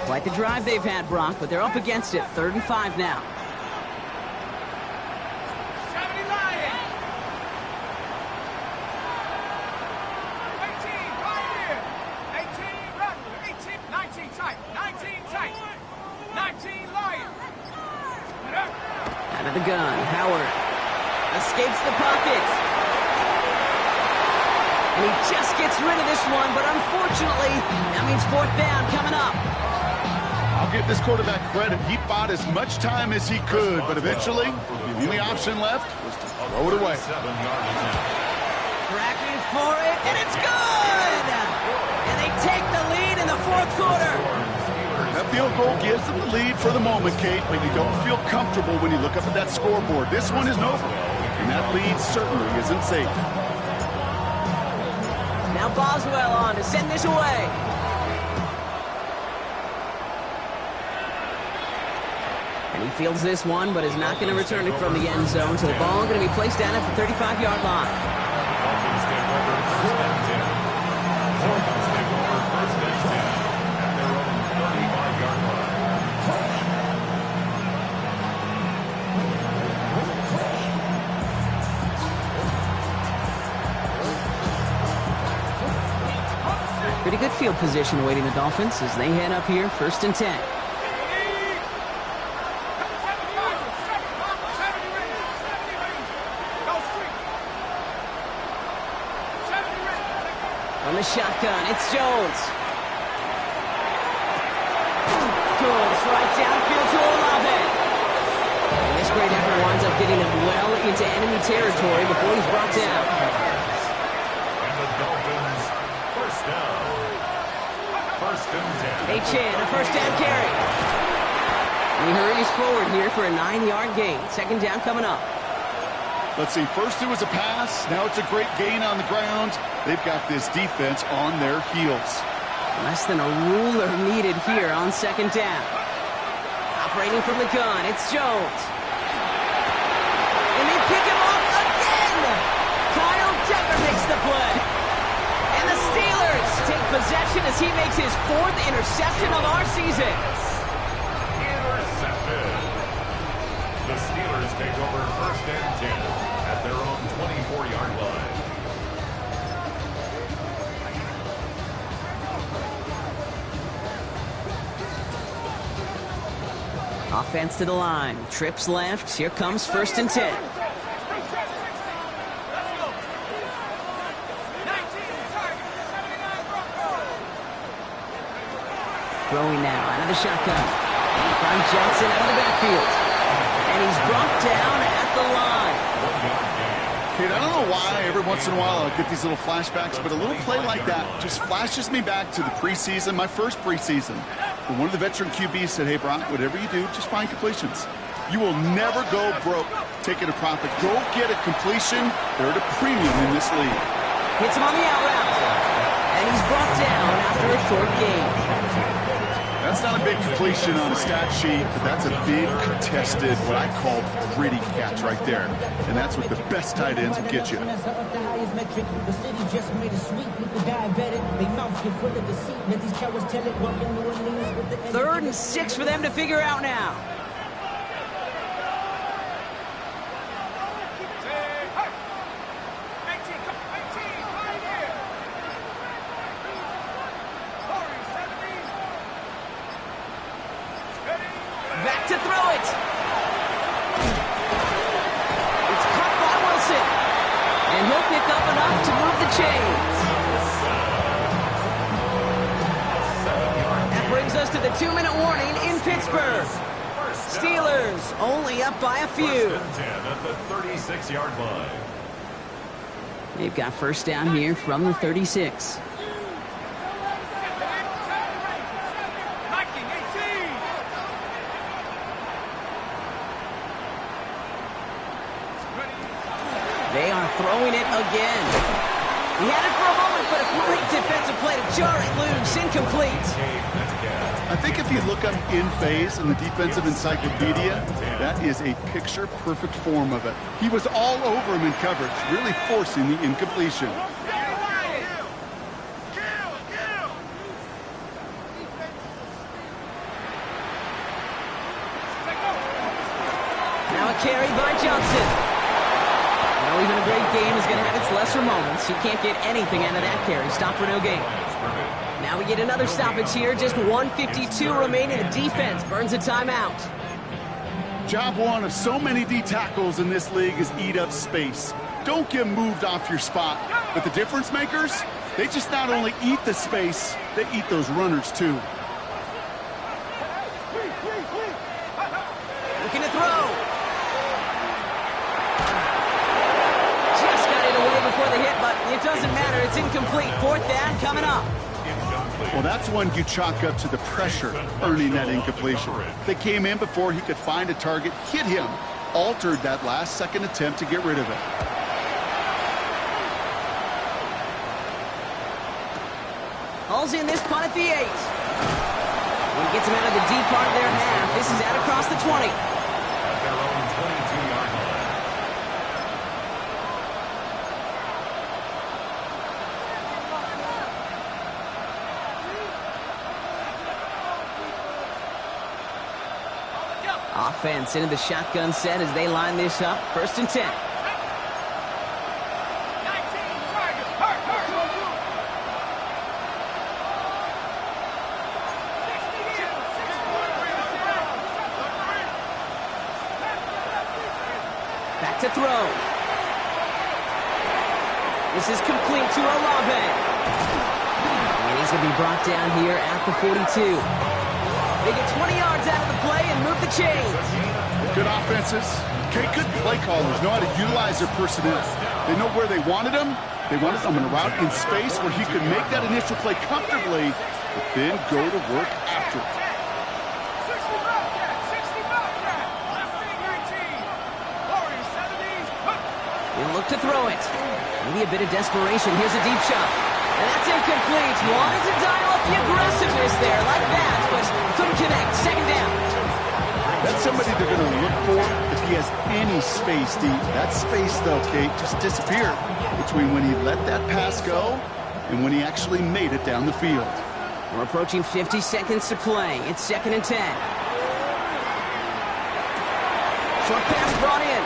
Quite the drive they've had, Brock, but they're up against it. 3rd and 5 now. Out of the gun, Howard escapes the pocket. And he just gets rid of this one, but unfortunately, that means 4th down coming up. I'll give this quarterback credit. He bought as much time as he could, but eventually, the only option left was to throw it away. Tracking for it, and it's good! And they take the lead in the 4th quarter. That field goal gives them the lead for the moment, Kate, but you don't feel comfortable when you look up at that scoreboard. This one isn't over, and that lead certainly isn't safe. Now Boswell on to send this away. And he fields this one, but is not going to return it from the end zone, so the ball going to be placed down at the 35-yard line. Pretty good field position awaiting the Dolphins as they head up here, 1st and 10. On the shotgun, it's Jones. Jones right downfield to Olave. And this great effort winds up getting him well into enemy territory before he's brought down. And the Dolphins, 1st down. 1st and 10. Achane, a 1st down carry. And he hurries forward here for a 9-yard gain. 2nd down coming up. Let's see, first it was a pass, now it's a great gain on the ground. They've got this defense on their heels. Less than a ruler needed here on 2nd down. Operating from the gun, it's Jones. And they pick him off again! Kyle Decker he makes his 4th interception of our season. Intercepted. The Steelers take over 1st and 10 at their own 24-yard line. Offense to the line. Trips left. Here comes 1st and 10. Throwing now out of the shotgun. From Johnson out of the backfield. And he's brought down at the line. Kate, I don't know why every once in a while I'll get these little flashbacks, but a little play like that just flashes me back to the preseason, my first preseason. When one of the veteran QBs said, hey, Brock, whatever you do, just find completions. You will never go broke taking a profit. Go get a completion. They're at a premium in this league. Hits him on the out route. And he's brought down after a short gain. That's not a big completion on a stat sheet, but that's a big contested, what I call gritty catch right there. And that's what the best tight ends will get you. 3rd and 6 for them to figure out now. Back to throw it. It's caught by Wilson. And he'll pick up enough to move the chains. That brings us to the 2-minute warning in Pittsburgh. Steelers only up by a few. 1st and 10 at the 36-yard line. They've got 1st down here from the 36. They are throwing it again. He had it for a moment, but a great defensive play to jar it loose. Incomplete. I think if you look up in phase in the defensive encyclopedia, that is a picture-perfect form of it. He was all over him in coverage, really forcing the incompletion. Now a carry by Johnson. Well, even a great game is going to have its lesser moments. He can't get anything out of that carry. Stop for no gain. Now we get another stoppage here. Just 1:52 remaining. The defense burns a timeout. Job one of so many D tackles in this league is eat up space. Don't get moved off your spot. But the difference makers, they just not only eat the space, they eat those runners too. Looking to throw. Just got it away before the hit, but it doesn't matter. It's incomplete. 4th down coming up. Well, that's one you chalk up to the pressure earning that incompletion. They came in before he could find a target, hit him, altered that last-second attempt to get rid of it. Hauls in this punt at the 8. He gets him out of the deep part of their half. This is out across the 20. At their own 22-yard line. Offense into the shotgun set as they line this up. 1st and 10. Back to throw. This is complete to Olave. And he's going to be brought down here at the 42. They get 20 yards out of the play and move the chains. Good offenses. Okay, good play callers know how to utilize their personnel. They know where they wanted him. They wanted him in a route in space where he could make that initial play comfortably, but then go to work after it. He'll look to throw it. Maybe a bit of desperation. Here's a deep shot. And that's incomplete. Wanted to dial up the aggressiveness there like that, but couldn't connect. 2nd down. That's somebody they're going to look for if he has any space deep. That space, though, Kate, just disappeared between when he let that pass go and when he actually made it down the field. We're approaching 50 seconds to play. It's 2nd and 10. Short pass brought in.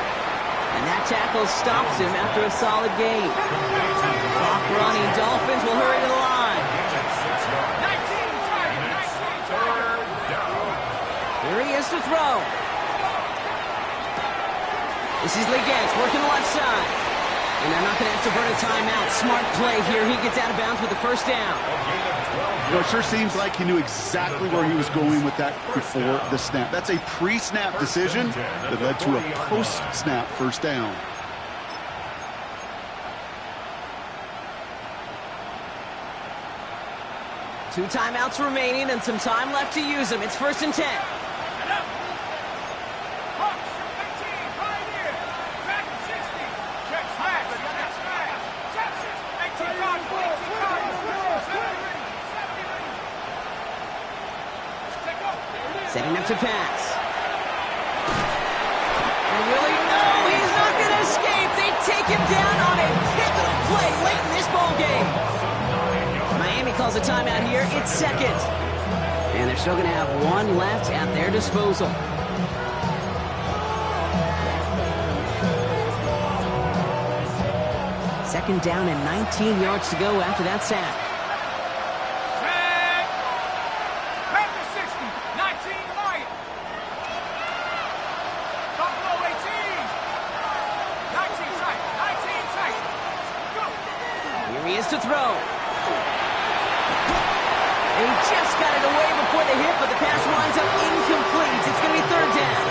And that tackle stops him after a solid gain. Clock running. Dolphins will hurry to the line. Here he is to throw. This is Legette working the left side. And they're not going to have to burn a timeout. Smart play here. He gets out of bounds with the first down. You know, it sure seems like he knew exactly where he was going with that before the snap. That's a pre-snap decision that led to a post-snap first down. Two timeouts remaining and some time left to use them. It's 1st and 10. Setting up to pass. And Willie, no, he's not going to escape. They take him down on a pivotal play late in this ball game. Miami calls a timeout here. It's 2nd. And they're still going to have one left at their disposal. Second down and 19 yards to go after that sack. To throw. And he just got it away before the hit, but the pass winds up incomplete. It's going to be 3rd down.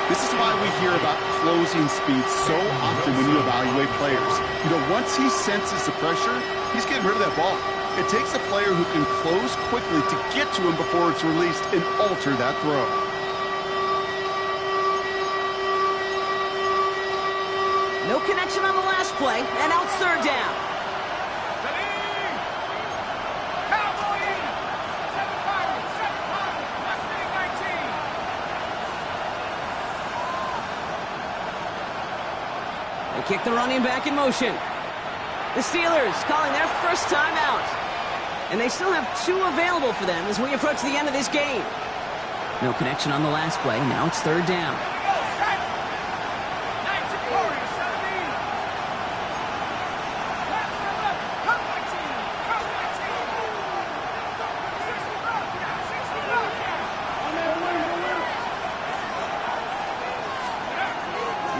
This is why we hear about closing speed so often when you evaluate players. You know, once he senses the pressure, he's getting rid of that ball. It takes a player who can close quickly to get to him before it's released and alter that throw. No connection on the last play, and now it's 3rd down. Kick the running back in motion. The Steelers calling their first timeout. And they still have 2 available for them as we approach the end of this game. No connection on the last play. Now it's 3rd down.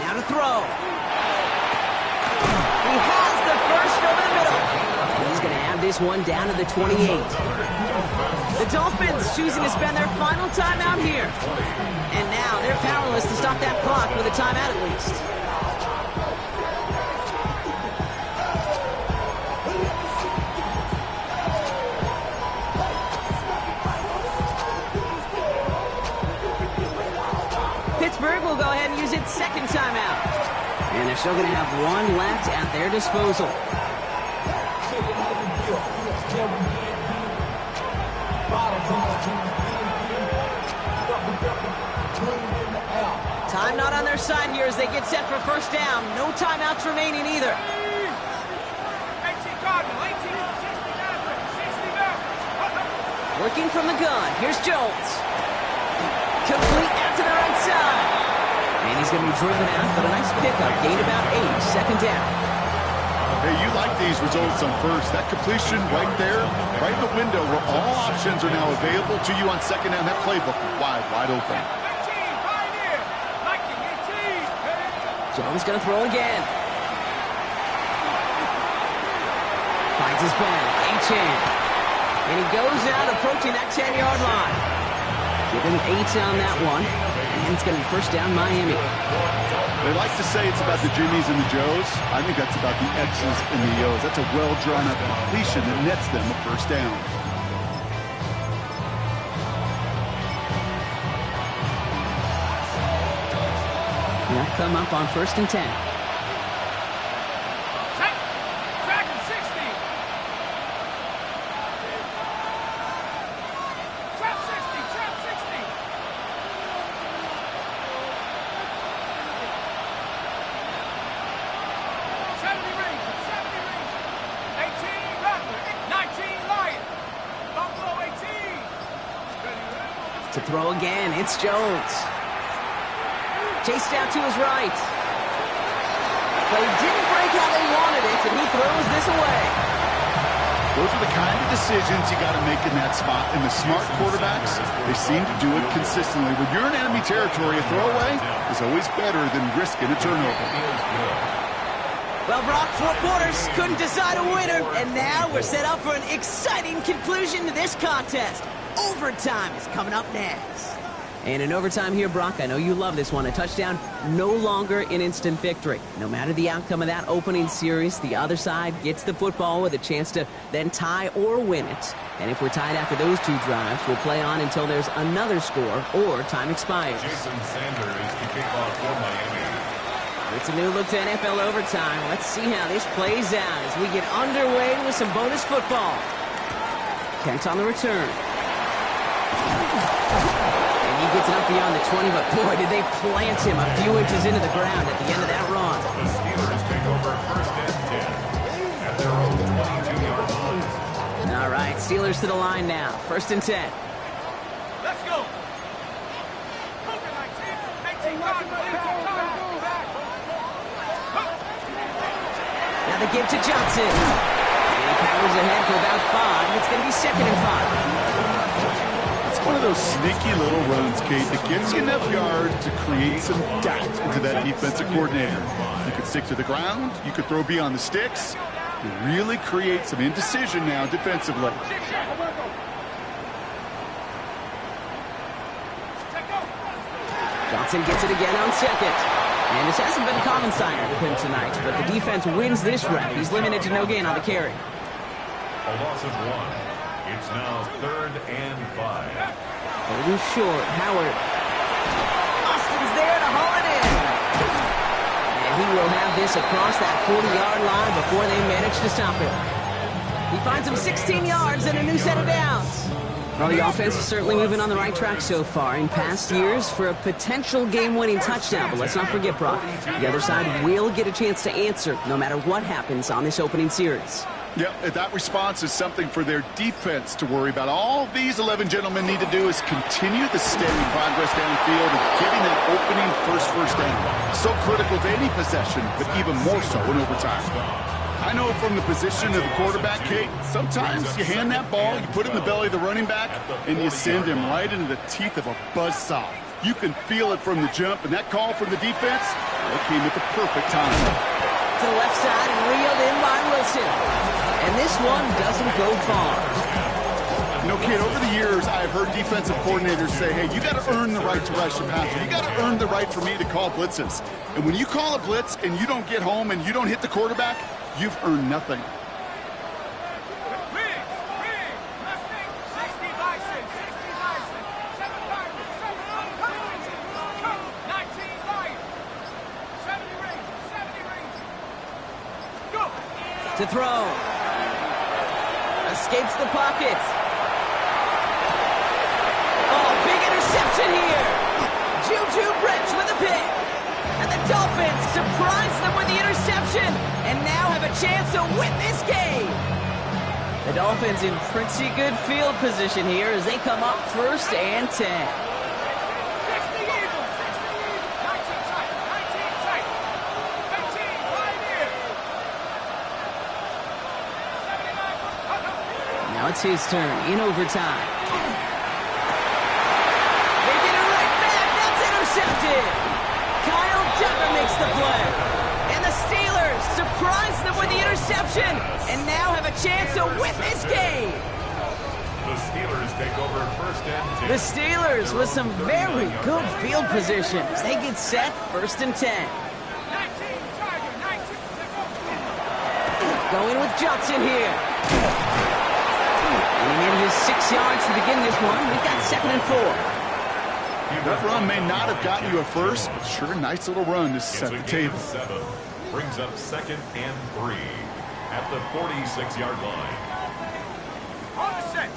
Now to throw. This one down to the 28. The Dolphins choosing to spend their final timeout here. And now they're powerless to stop that clock with a timeout at least. Pittsburgh will go ahead and use its 2nd timeout. And they're still going to have one left at their disposal. Time not on their side here as they get set for first down. No timeouts remaining either. Working from the gun. Here's Jones. Complete out to the right side. And he's going to be driven out, but a nice pickup. Gained about 8. 2nd down. Hey, you like these results on first. That completion right there, right in the window where all options are now available to you on 2nd down. That playbook wide open. Jones going to throw again. Finds his back. Achane. And he goes out approaching that 10-yard line. Give him 8 on that one. And it's going to be first down Miami. They like to say it's about the Jimmies and the Joes. I think that's about the X's and the O's. That's a well-drawn-up completion that nets them a first down. Now come up on 1st and 10. To throw again, it's Jones. Chased out to his right. Play didn't break how they wanted it, and he throws this away. Those are the kind of decisions you got to make in that spot. And the smart quarterbacks, they seem to do it consistently. When you're in enemy territory, a throwaway is always better than risking a turnover. Well, Brock, 4 quarters couldn't decide a winner, and now we're set up for an exciting conclusion to this contest. Overtime is coming up next. And in overtime here, Brock, I know you love this one. A touchdown, no longer an instant victory. No matter the outcome of that opening series, the other side gets the football with a chance to then tie or win it. And if we're tied after those 2 drives, we'll play on until there's another score or time expires. Jason Sanders to kick off for Miami. It's a new look to NFL overtime. Let's see how this plays out as we get underway with some bonus football. Kent on the return. He gets it up beyond the 20, but boy, did they plant him a few inches into the ground at the end of that run. The Steelers take over first and 10 at their own 22-yard line. All right, Steelers to the line now. First and 10. Let's go. Now they give to Johnson. And he powers ahead for about 5. It's going to be second and 5. One of those sneaky little runs, Kate, that gets you enough yards to create some doubt into that defensive coordinator. You could stick to the ground. You could throw beyond the sticks. You really create some indecision now defensively. Johnson gets it again on second. And this hasn't been a common sign with him tonight, but the defense wins this round. He's limited to no gain on the carry. A loss of 1. It's now 3rd and 5. A little short. Howard. Austin's there to haul it in. And he will have this across that 40-yard line before they manage to stop him. He finds him 16 yards and a new set of downs. Well, the offense is certainly moving on the right track so far in past years for a potential game-winning touchdown. But let's not forget, Brock, the other side will get a chance to answer no matter what happens on this opening series. Yep, that response is something for their defense to worry about. All these 11 gentlemen need to do is continue the steady progress downfield and getting that opening first down. So critical to any possession, but even more so in overtime. I know from the position of the quarterback, Kate, sometimes you hand that ball, you put it in the belly of the running back, and you send him right into the teeth of a buzzsaw. You can feel it from the jump, and that call from the defense, that came at the perfect time. To the left side and reeled in by Wilson. And this one doesn't go far. You know, kid, over the years, I've heard defensive coordinators say, hey, you got to earn the right to rush the passer. You got to earn the right for me to call blitzes. And when you call a blitz and you don't get home and you don't hit the quarterback, you've earned nothing. To throw. Escapes the pocket. Oh, big interception here. Juju Brents with a pick. And the Dolphins surprise them with the interception and now have a chance to win this game. The Dolphins in pretty good field position here as they come up first and 10. Now it's his turn in overtime. They get it right back. That's intercepted. Kyle Duggar makes the play. And the Steelers surprise them with the interception and now have a chance to win this game. The Steelers take over first and 10. The Steelers with some very good field positions. They get set first and 10. Going with Johnson here. And he made his 6 yards to begin this one. We've got 2nd and 4. That run may not have gotten you a first, but sure, nice little run to set the table. 7 brings up 2nd and 3 at the 46-yard line.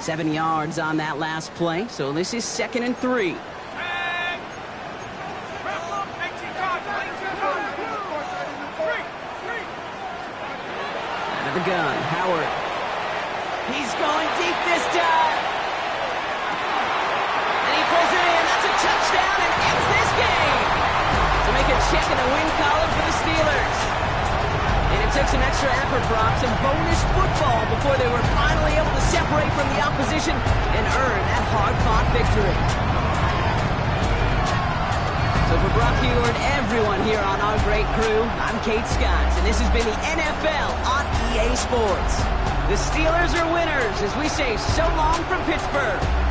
7 yards on that last play, so this is 2nd and 3. Out of the gun, Howard. He's going deep this time. And he pulls touchdown and ends this game to make a check in the win column for the Steelers. And it took some extra effort, Brock, some bonus football before they were finally able to separate from the opposition and earn that hard-fought victory. So for Brock Huard and everyone here on our great crew, I'm Kate Scott, and this has been the NFL on EA Sports. The Steelers are winners as we say so long from Pittsburgh.